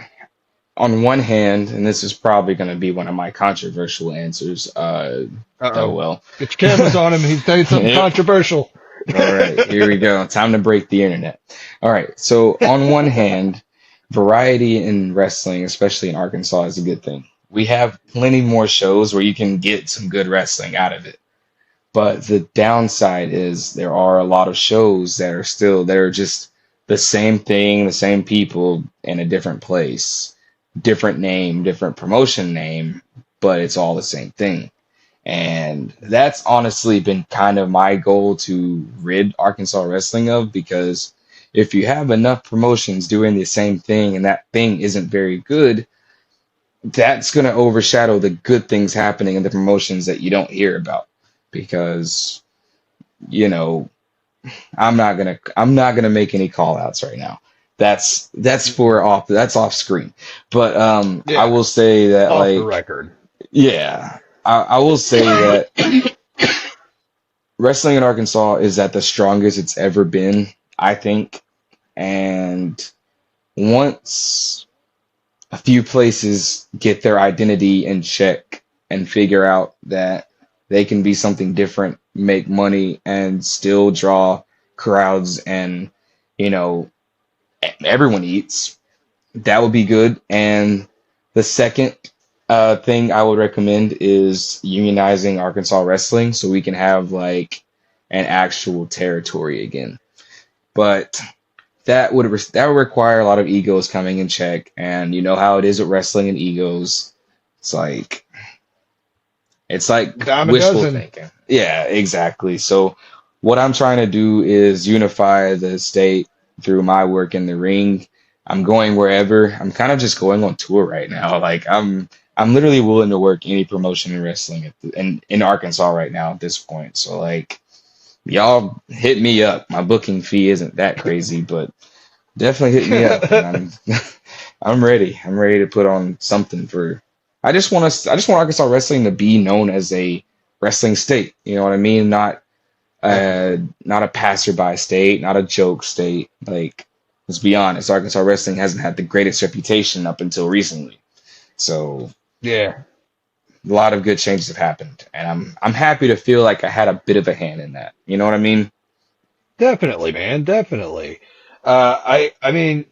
on one hand, and this is probably going to be one of my controversial answers. Oh Uh-oh. well. Get your cameras on him. He's saying something Yep. controversial. All right, here we go. Time to break the internet. All right. So on one hand, variety in wrestling, especially in Arkansas, is a good thing. We have plenty more shows where you can get some good wrestling out of it. But the downside is there are a lot of shows that are just the same thing, the same people in a different place, different name, different promotion name, but it's all the same thing. And that's honestly been kind of my goal to rid Arkansas wrestling of, because if you have enough promotions doing the same thing and that thing isn't very good, that's going to overshadow the good things happening in the promotions that you don't hear about. Because, you know, I'm not gonna make any call outs right now. That's off screen. But I Yeah, will say that, off the like, record. yeah, I will say that wrestling in Arkansas is at the strongest it's ever been, I think. And once a few places get their identity in check and figure out that they can be something different, make money, and still draw crowds, and, you know, everyone eats, that would be good. And the second thing I would recommend is unionizing Arkansas wrestling so we can have like an actual territory again. But that would require a lot of egos coming in check, and you know how it is with wrestling and egos. It's like it's like Dime a wishful dozen. thinking. Yeah, exactly. So what I'm trying to do is unify the state through my work in the ring. I'm going wherever. I'm kind of just going on tour right now. Like I'm literally willing to work any promotion in wrestling in Arkansas right now at this point. So like y'all hit me up. My booking fee isn't that crazy, but definitely hit me up, and I'm ready. I'm ready to put on something for. I just want Arkansas wrestling to be known as a wrestling state. You know what I mean? Not a passerby state, not a joke state. Like, let's be honest, Arkansas wrestling hasn't had the greatest reputation up until recently. So Yeah, a lot of good changes have happened, and I'm happy to feel like I had a bit of a hand in that. You know what I mean? definitely, man, definitely. I mean,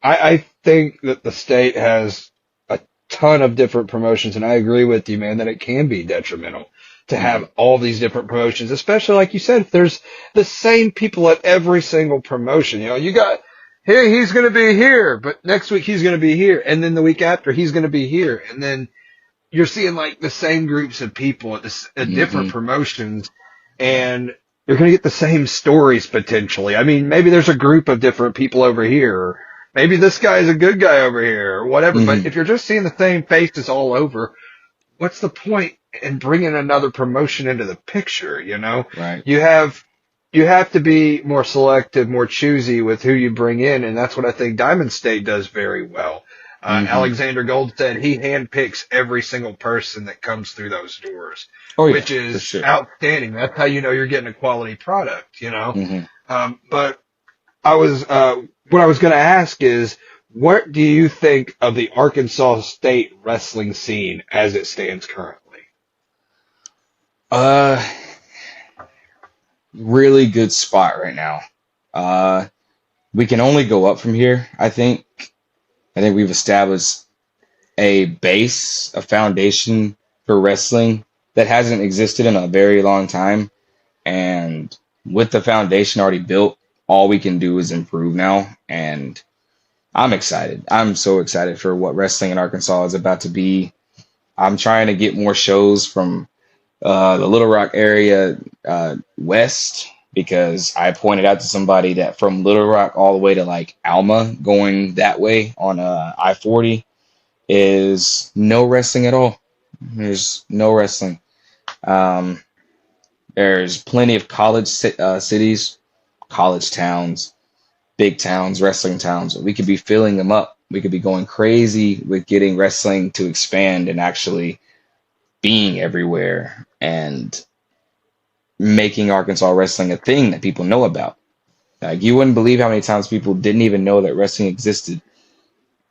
I think that the state has a ton of different promotions, and I agree with you, man, that it can be detrimental to Hmm. have all these different promotions, especially like you said, if there's the same people at every single promotion. You know, you got here, he's going to be here, but next week he's going to be here, and then the week after he's going to be here, and then you're seeing like the same groups of people at different Hmm. promotions, and you're going to get the same stories potentially. I mean, maybe there's a group of different people over here, or maybe this guy is a good guy over here, or whatever. But Hmm. if you're just seeing the same faces all over, what's the point in bringing another promotion into the picture? You know, Right. you have you have to be more selective, more choosy with who you bring in, and that's what I think Diamond State does very well. Hmm. Alexander Gold said he handpicks every single person that comes through those doors, Oh yeah, which for is sure. outstanding. That's how you know you're getting a quality product, you know. Hmm. But what I was going to ask is, what do you think of the Arkansas State wrestling scene as it stands currently? Uh, Really good spot right now. Uh, we can only go up from here. I think we've established a base, a foundation for wrestling that hasn't existed in a very long time. And with the foundation already built, all we can do is improve now. And I'm excited. I'm so excited for what wrestling in Arkansas is about to be. I'm trying to get more shows from the Little Rock area west, because I pointed out to somebody that from Little Rock all the way to like Alma, going that way on I-40, is no wrestling at all. There's no wrestling. Um, there's plenty of cities, college towns, big towns, wrestling towns. We could be filling them up. We could be going crazy with getting wrestling to expand and actually being everywhere and making Arkansas wrestling a thing that people know about. Like, you wouldn't believe how many times people didn't even know that wrestling existed,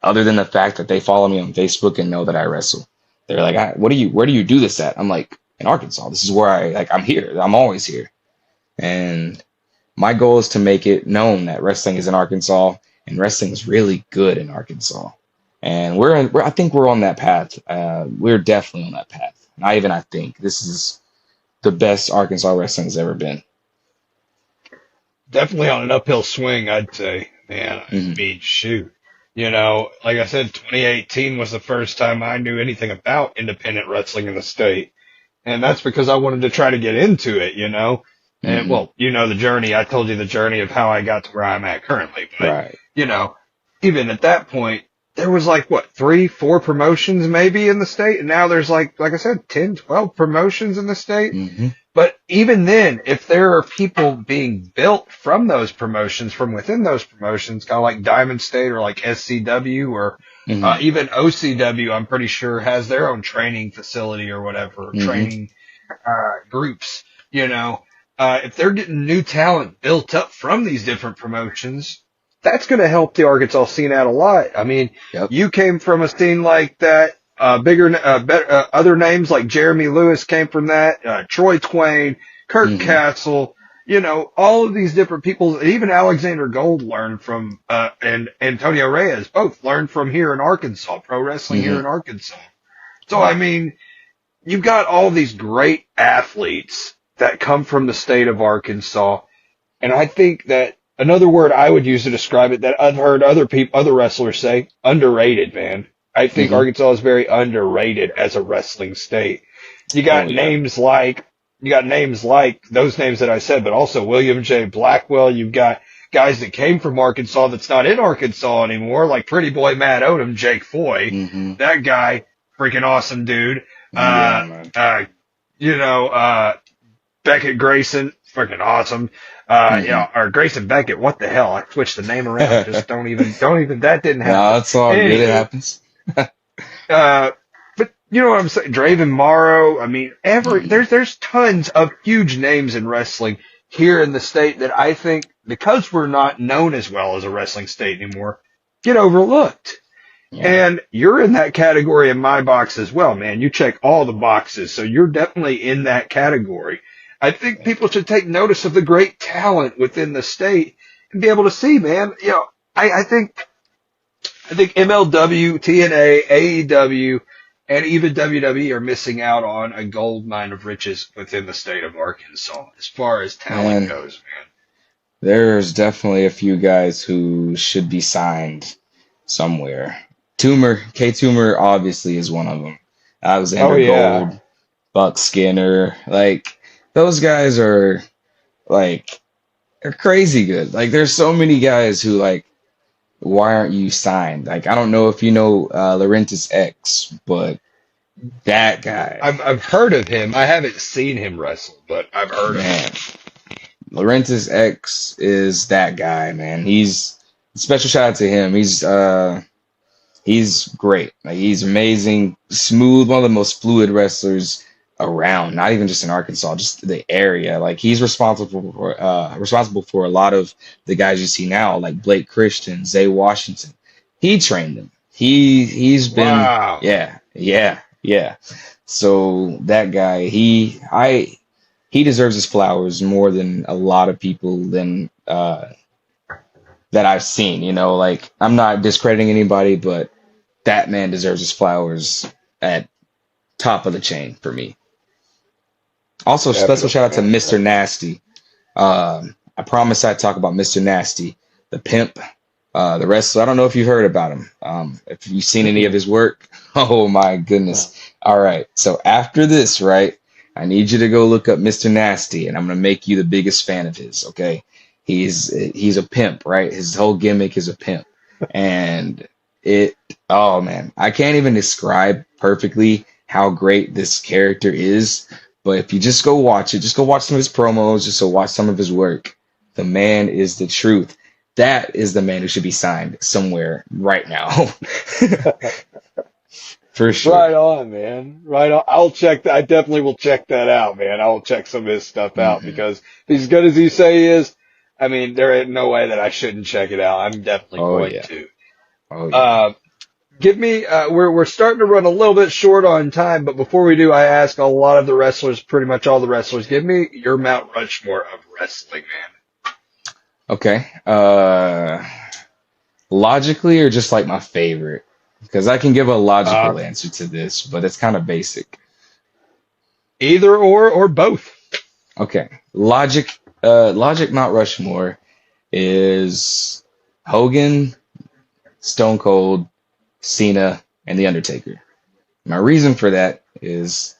other than the fact that they follow me on Facebook and know that I wrestle. They're like, where do you do this at? I'm like, in Arkansas. This is where I'm here. I'm always here. And my goal is to make it known that wrestling is in Arkansas, and wrestling is really good in Arkansas. And I think we're on that path. We're definitely on that path. Not even I think. This is the best Arkansas wrestling has ever been. Definitely on an uphill swing, I'd say. Man, I Hmm. mean, shoot. You know, like I said, 2018 was the first time I knew anything about independent wrestling in the state. And that's because I wanted to try to get into it, you know? And Hmm. well, you know the journey. I told you the journey of how I got to where I'm at currently. But, Right. you know, even at that point, there was like, what, 3, 4 promotions maybe in the state? And now there's like I said, 10, 12 promotions in the state. Hmm. But even then, if there are people being built from those promotions, from within those promotions, kind of like Diamond State or like SCW or Hmm. even OCW, I'm pretty sure has their own training facility or whatever, Hmm. training groups, you know, if they're getting new talent built up from these different promotions, that's going to help the Arkansas scene out a lot. I mean, Yep. you came from a scene like that. Other names like Jeremy Lewis came from that. Troy Twain, Kurt Hmm. Castle, you know, all of these different people. Even Alexander Gold learned from, and Antonio Reyes both learned from here in Arkansas, pro wrestling here Hmm. in Arkansas. So, I mean, you've got all these great athletes that come from the state of Arkansas. And I think that another word I would use to describe it that I've heard other wrestlers say, underrated, man. I think Hmm. Arkansas is very underrated as a wrestling state. You Oh got yeah. names like, you got names like those names that I said, but also William J. Blackwell. You've got guys that came from Arkansas that's not in Arkansas anymore, like Pretty Boy Matt Odom, Jake Foy. Hmm. That guy, freaking awesome dude. Yeah, Uh, man. you know, Beckett Grayson, freaking awesome. You Hmm. know, or Grayson Beckett, what the hell? I switched the name around. Just don't even, that didn't No, happen. it's all good. It Anywho, happens. but you know what I'm saying? Draven Morrow. I mean, Hmm. there's tons of huge names in wrestling here in the state that I think because we're not known as well as a wrestling state anymore, get overlooked. Yeah. And you're in that category in my box as well, man. You check all the boxes, so you're definitely in that category. I think people should take notice of the great talent within the state and be able to see, man. You know, I think MLW, TNA, AEW, and even WWE are missing out on a gold mine of riches within the state of Arkansas as far as talent Man, goes, there's definitely a few guys who should be signed somewhere. Tumor obviously is one of them. man. Oh Alexander yeah. Gold, Buck Skinner, like those guys are like they're crazy good. Like there's so many guys who like why aren't you signed? Like I don't know if you know Laurentis X, but that guy, I've heard of him. I haven't seen him wrestle, but I've heard of him. man, Laurentis X is that guy, man. He's special shout out to him. He's great. Like he's amazing, smooth, one of the most fluid wrestlers around. Not even just in Arkansas, just the area. Like he's responsible for a lot of the guys you see now, like Blake Christian, Zay Washington. He trained them. He's been Wow. yeah. So that guy, he deserves his flowers more than a lot of people than that I've seen. You know, like I'm not discrediting anybody, but that man deserves his flowers at top of the chain for me. Also, special shout Definitely, out to man. Mr. Nasty. I promise I'd talk about Mr. Nasty, the pimp, the wrestler. I don't know if you've heard about him. If you've seen any of his work, oh my goodness. All right. So after this, right, I need you to go look up Mr. Nasty, and I'm gonna make you the biggest fan of his. Okay, he's a pimp, right? His whole gimmick is a pimp, and it. Oh man, I can't even describe perfectly how great this character is. But if you just go watch it, just go watch some of his promos, just go watch some of his work. The man is the truth. That is the man who should be signed somewhere right now. For sure. Right on, man. Right on. I'll check that. I definitely will check that out, man. I will check some of his stuff out Hmm. because if he's good as you say he is, I mean, there ain't no way that I shouldn't check it out. I'm definitely Oh going yeah. to. Oh yeah. Uh, give me, we're starting to run a little bit short on time, but before we do, I ask a lot of the wrestlers, pretty much all the wrestlers, give me your Mount Rushmore of wrestling, man. Okay. Logically or just like my favorite? Because I can give a Uh, logical answer to this, but it's kind of basic. either or both. Okay. Logic Mount Rushmore is Hogan, Stone Cold, Cena, and The Undertaker. My reason for that is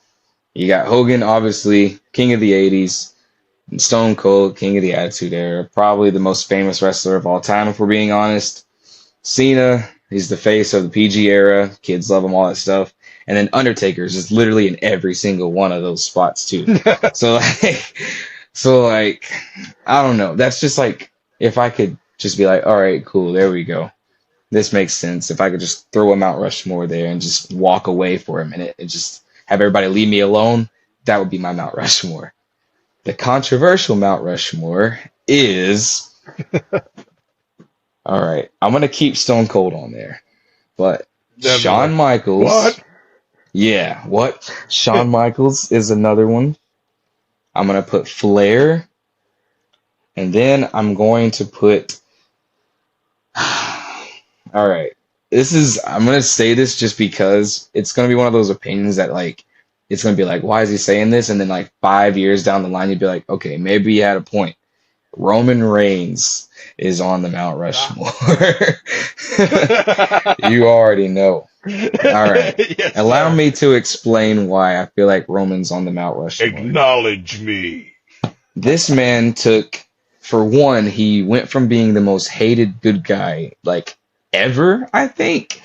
you got Hogan, obviously, king of the 80s, and Stone Cold, king of the Attitude Era, probably the most famous wrestler of all time, if we're being honest. Cena, he's the face of the PG era. Kids love him, all that stuff. And then Undertaker's is literally in every single one of those spots, too. So, I don't know. That's just like, if I could just be like, all right, cool, there we go. This makes sense. If I could just throw a Mount Rushmore there and just walk away for a minute and just have everybody leave me alone, that would be my Mount Rushmore. The controversial Mount Rushmore is... All right, I'm going to keep Stone Cold on there. But Definitely. Shawn Michaels... What? Yeah, what? Shawn Michaels is another one. I'm going to put Flair. And then I'm going to put... All right. I'm going to say this just because it's going to be one of those opinions that, like, it's going to be like, why is he saying this? And then, like, 5 years down the line, you'd be like, okay, maybe he had a point. Roman Reigns is on the Mount Rushmore. You already know. All right. Yes, Allow sir. me to explain why I feel like Roman's on the Mount Rushmore. Acknowledge me. This man took, for one, he went from being the most hated good guy, like, ever, I think,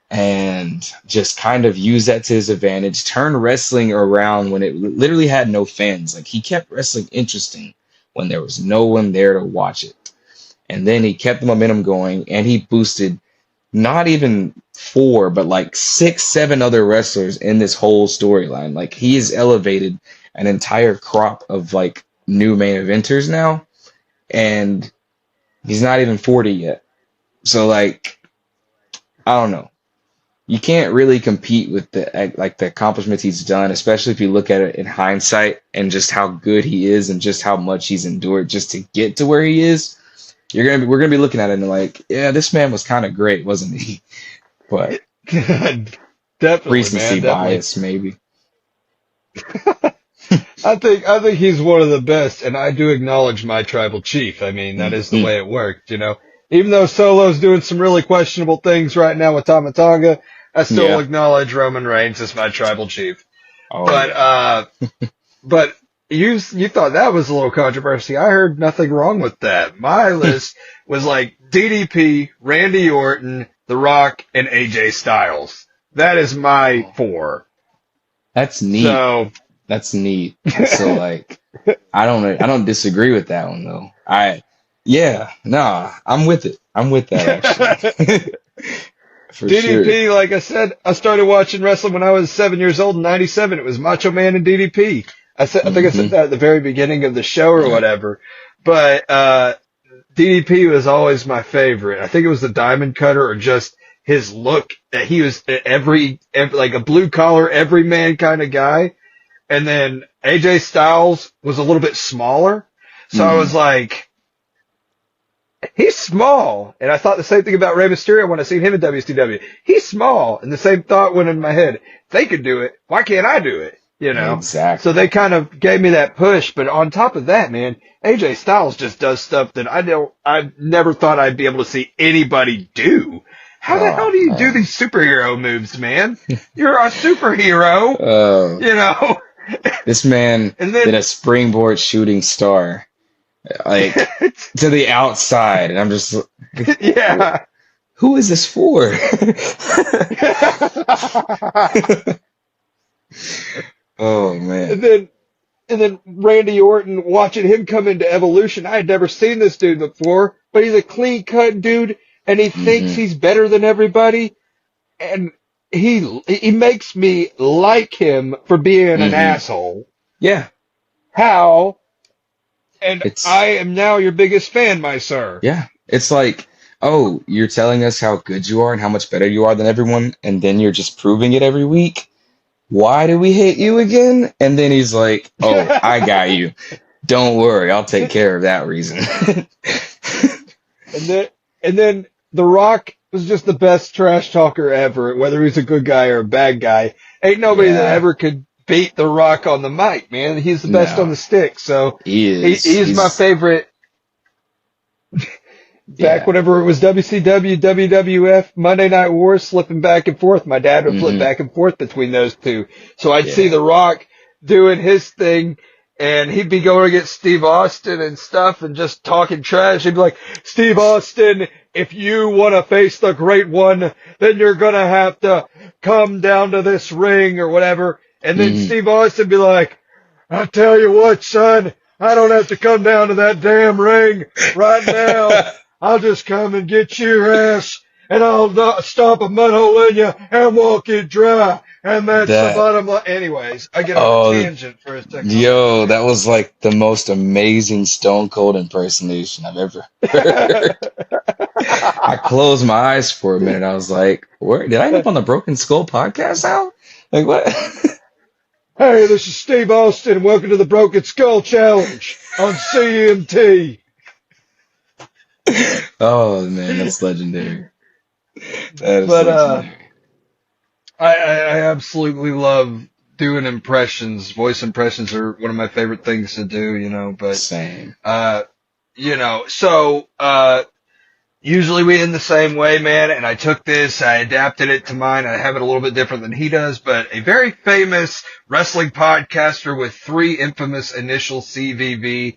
and just kind of used that to his advantage, turned wrestling around when it literally had no fans. Like, he kept wrestling interesting when there was no one there to watch it. And then he kept the momentum going, and he boosted not even 4, but like 6, 7 other wrestlers in this whole storyline. Like, he has elevated an entire crop of like new main eventers now, and he's not even 40 yet. So, like, I don't know. You can't really compete with the accomplishments he's done, especially if you look at it in hindsight and just how good he is and just how much he's endured just to get to where he is. We're gonna be looking at it and like, yeah, this man was kind of great, wasn't he? But Definitely, recency man, bias, maybe. I think he's one of the best, and I do acknowledge my tribal chief. I mean, that is the way it worked, you know. Even though Solo's doing some really questionable things right now with Tama Tonga, I still acknowledge Roman Reigns as my tribal chief. Oh, But you thought that was a little controversy. I heard nothing wrong with that. My list was like DDP, Randy Orton, The Rock, and AJ Styles. That is my 4. That's neat. So that's neat. So like, I don't disagree with that one though. I'm with it. I'm with that actually. For DDP, sure. like I said, I started watching wrestling when I was 7 years old in '97. It was Macho Man and DDP. I think I said that at the very beginning of the show or whatever. But DDP was always my favorite. I think it was the Diamond Cutter or just his look. He was every like a blue collar, everyman kind of guy. And then AJ Styles was a little bit smaller. So I was like, he's small. And I thought the same thing about Rey Mysterio when I seen him in WCW. He's small. And the same thought went in my head. If they could do it, why can't I do it? You know? Exactly. So they kind of gave me that push. But on top of that, man, AJ Styles just does stuff that I never thought I'd be able to see anybody do. How the hell do you do these superhero moves, man? You're a superhero. You know? This man did a springboard shooting star, like, to the outside, and I'm just, yeah. Who is this for? Oh man. And then Randy Orton, watching him come into Evolution, I had never seen this dude before, but he's a clean cut dude, and he thinks he's better than everybody, and he makes me like him for being an asshole. Yeah. How? And I am now your biggest fan, my sir. Yeah. It's like, oh, you're telling us how good you are and how much better you are than everyone, and then you're just proving it every week. Why do we hate you again? And then he's like, oh, I got you. Don't worry, I'll take care of that reason. and then The Rock was just the best trash talker ever, whether he's a good guy or a bad guy. Ain't nobody that ever could beat The Rock on the mic, man. He's the best on the stick. So he's my favorite. Back Yeah. whenever it was WCW, WWF, Monday Night Wars, slipping back and forth. My dad would flip back and forth between those two. So I'd see Yeah. The Rock doing his thing, and he'd be going against Steve Austin and stuff and just talking trash. He'd be like, Steve Austin, if you want to face the great one, then you're going to have to come down to this ring or whatever. And then Steve Austin would be like, I tell you what, son, I don't have to come down to that damn ring right now. I'll just come and get your ass, and I'll not stop a mud hole in you and walk it dry. And that's the bottom line. Anyways, I get on a tangent for a second. Yo, that was like the most amazing Stone Cold impersonation I've ever heard. I closed my eyes for a minute. I was like, where did I end up on the Broken Skull podcast now? Like, what? Hey, this is Steve Austin. Welcome to the Broken Skull Challenge on CMT. Oh man, that's legendary. That is legendary. I absolutely love doing impressions. Voice impressions are one of my favorite things to do, you know, but Same. Usually we end the same way, man, and I took this, I adapted it to mine. I have it a little bit different than he does, but a very famous wrestling podcaster with 3 infamous initials, CVV.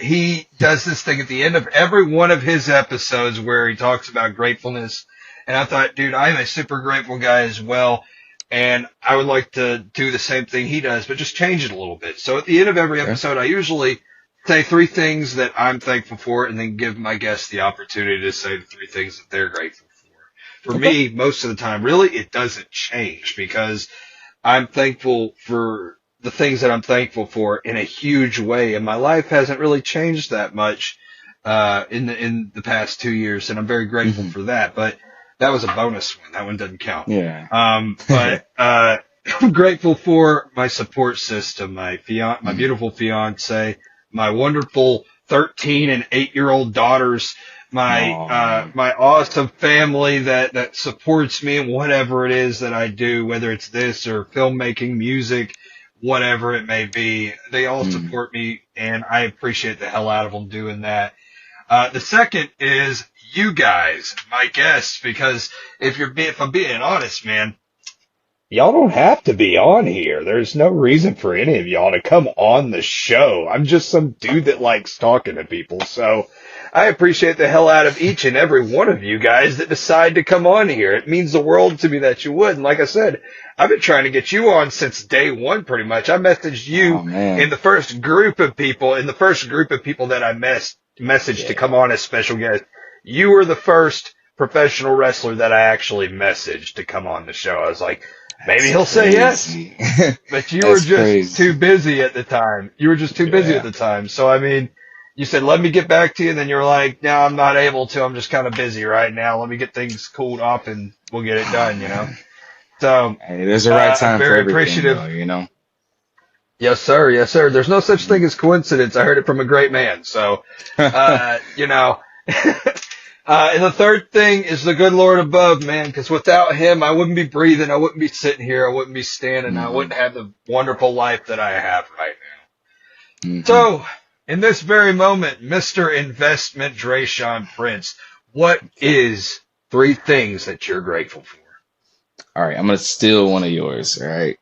He does this thing at the end of every one of his episodes where he talks about gratefulness. And I thought, dude, I'm a super grateful guy as well. And I would like to do the same thing he does, but just change it a little bit. So at the end of every episode, I usually say 3 things that I'm thankful for and then give my guests the opportunity to say the 3 things that they're grateful for. For me, most of the time, really, it doesn't change because I'm thankful for the things that I'm thankful for in a huge way. And my life hasn't really changed that much, in the past 2 years. And I'm very grateful for that. But that was a bonus one. That one doesn't count. Yeah. I'm grateful for my support system, my beautiful fiance, my wonderful 13 and 8-year-old daughters, my awesome family that supports me in whatever it is that I do, whether it's this or filmmaking, music, whatever it may be. They all support me, and I appreciate the hell out of them doing that. The second is you guys, my guests, because if I'm being honest, man, y'all don't have to be on here. There's no reason for any of y'all to come on the show. I'm just some dude that likes talking to people. So I appreciate the hell out of each and every one of you guys that decide to come on here. It means the world to me that you would. And like I said, I've been trying to get you on since day one, pretty much. I messaged you in the first group of people that I messaged to come on as special guest. You were the first professional wrestler that I actually messaged to come on the show. I was like, maybe he'll say yes. But you were just too busy at the time. So, I mean, you said, let me get back to you. And then you were like, no, I'm not able to. I'm just kind of busy right now. Let me get things cooled off and we'll get it done, you know? So, hey, there's a right time for everything, appreciative. though, you know? Yes, sir. Yes, sir. There's no such thing as coincidence. I heard it from a great man. So, you know, and the third thing is the good Lord above, man, because without him, I wouldn't be breathing. I wouldn't be sitting here. I wouldn't be standing. I wouldn't have the wonderful life that I have right now. So, in this very moment, Mr. Investment Dresean Prince, what is 3 things that you're grateful for? All right, I'm going to steal one of yours, all right?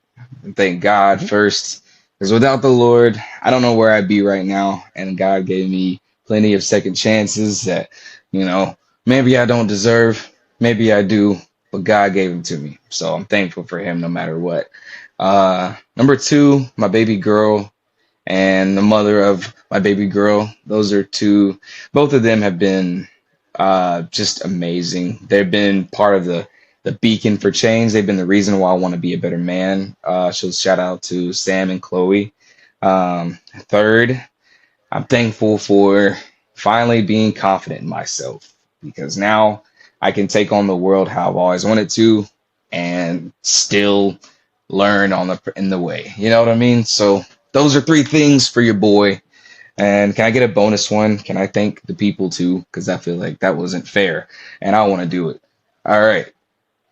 Thank God first, because without the Lord, I don't know where I'd be right now, and God gave me plenty of second chances that, you know, maybe I don't deserve, maybe I do, but God gave them to me, so I'm thankful for him no matter what. Number 2, my baby girl and the mother of my baby girl. Those are 2, both of them have been just amazing. They've been part of the beacon for change. They've been the reason why I want to be a better man. So shout out to Sam and Chloe. Third, I'm thankful for finally being confident in myself, because now I can take on the world how I've always wanted to and still learn in the way. You know what I mean? So those are 3 things for your boy. And can I get a bonus one? Can I thank the people too? Because I feel like that wasn't fair and I want to do it. All right.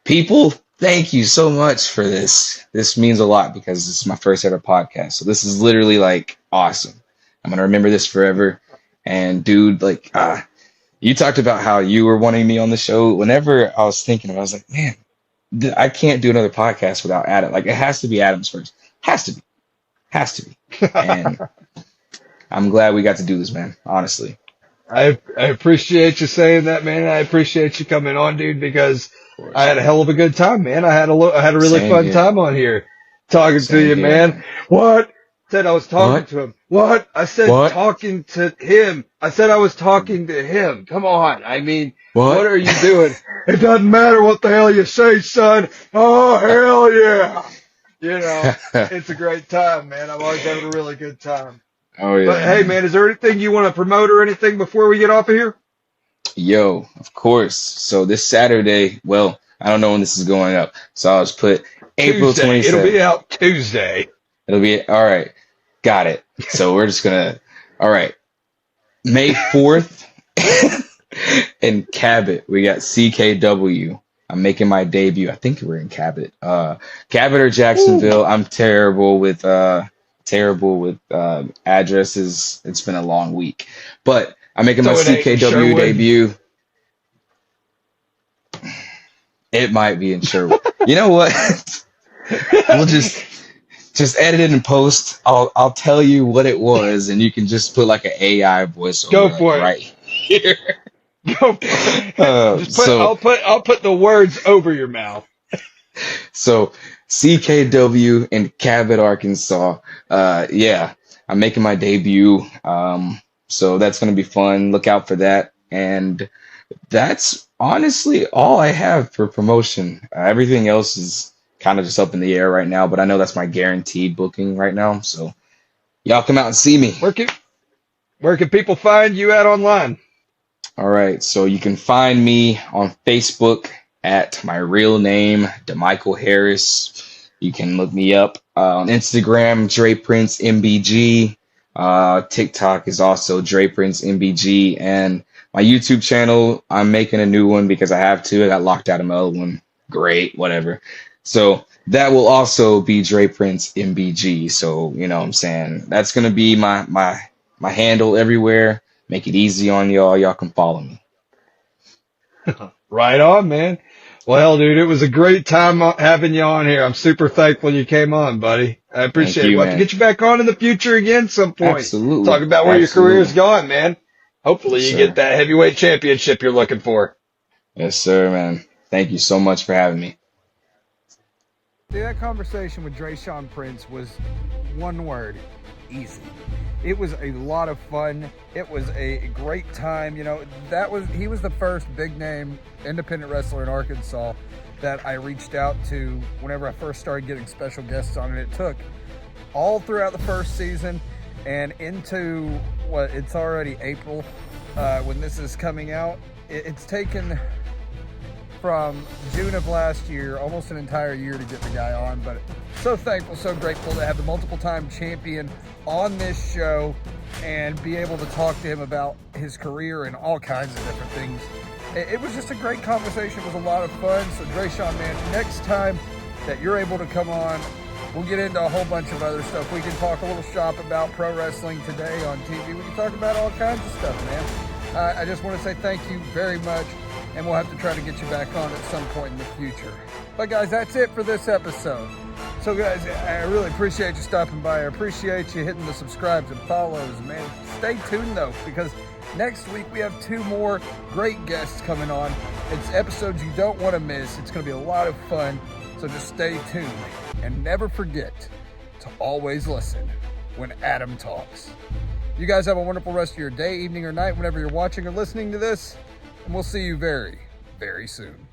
People, thank you so much for this. This means a lot because this is my first ever podcast. So this is literally like awesome. I'm going to remember this forever. And dude, like, You talked about how you were wanting me on the show. Whenever I was thinking of it, I was like, man, I can't do another podcast without Adam. Like, it has to be Adam's first. Has to be. Has to be. And I'm glad we got to do this, man. Honestly. I appreciate you saying that, man. I appreciate you coming on, dude, because Of course. I had a hell of a good time, man. I had a really Same fun here. time on here talking to Same you, here, man. man. What? Said I was talking What? to him. What? I said What? talking to him. I said I was talking to him. Come on. I mean, What? what are you doing? It doesn't matter what the hell you say, son. Oh, hell yeah. You know, it's a great time, man. I'm always having a really good time. Oh, yeah. But hey, man, is there anything you want to promote or anything before we get off of here? Yo, of course. So this Saturday, well, I don't know when this is going up. So I'll just put April Tuesday. 27th. It'll be out Tuesday. It'll be all right. Got it. So we're just gonna. All right. May 4th in Cabot, we got CKW. I'm making my debut. I think we're in Cabot. Cabot or Jacksonville. I'm terrible with addresses. It's been a long week, but I'm making my So it ain't in CKW Sherwood? debut. It might be in Sherwood. You know what? We'll just edit it and post. I'll tell you what it was, and you can just put like an AI voiceover Go for it. right here. Go for it. I'll put the words over your mouth. So CKW in Cabot, Arkansas. Yeah, I'm making my debut. So that's gonna be fun. Look out for that. And that's honestly all I have for promotion. Everything else is kind of just up in the air right now, but I know that's my guaranteed booking right now. So y'all come out and see me. Where can people find you at online? All right, so you can find me on Facebook at my real name, DeMichael Harris. You can look me up on Instagram, Dre Prince MBG. TikTok is also Dre Prince MBG, and my YouTube channel, I'm making a new one because I have to. I got locked out of my old one. Great, whatever. So that will also be Dre Prince MBG. So you know what I'm saying, that's gonna be my handle everywhere. Make it easy on y'all. Y'all can follow me. Right on, man. Well, dude, it was a great time having you on here. I'm super thankful you came on, buddy. I appreciate Thank it. you, We'll have to man. get you back on in the future again some point. Absolutely. Talk about where your Absolutely. career's going, man. Hopefully you Sure. get that heavyweight championship you're looking for. Yes, sir, man. Thank you so much for having me. See, that conversation with Dresean Prince was one word: easy. It was a lot of fun. It was a great time. You know, he was the first big name independent wrestler in Arkansas that I reached out to whenever I first started getting special guests on, and it took all throughout the first season and into it's already April when this is coming out. It's taken from June of last year, almost an entire year to get the guy on, but so thankful, so grateful to have the multiple time champion on this show and be able to talk to him about his career and all kinds of different things. It was just a great conversation. It was a lot of fun. So Dresean, man, next time that you're able to come on, we'll get into a whole bunch of other stuff. We can talk a little shop about pro wrestling today on TV. We can talk about all kinds of stuff, man. I just want to say thank you very much, and we'll have to try to get you back on at some point in the future. But guys, that's it for this episode. So guys, I really appreciate you stopping by. I appreciate you hitting the subscribes and follows, man. Stay tuned though, because next week we have 2 more great guests coming on. It's episodes you don't want to miss. It's going to be a lot of fun. So just stay tuned and never forget to always listen when Adam talks. You guys have a wonderful rest of your day, evening, or night whenever you're watching or listening to this. And we'll see you very, very soon.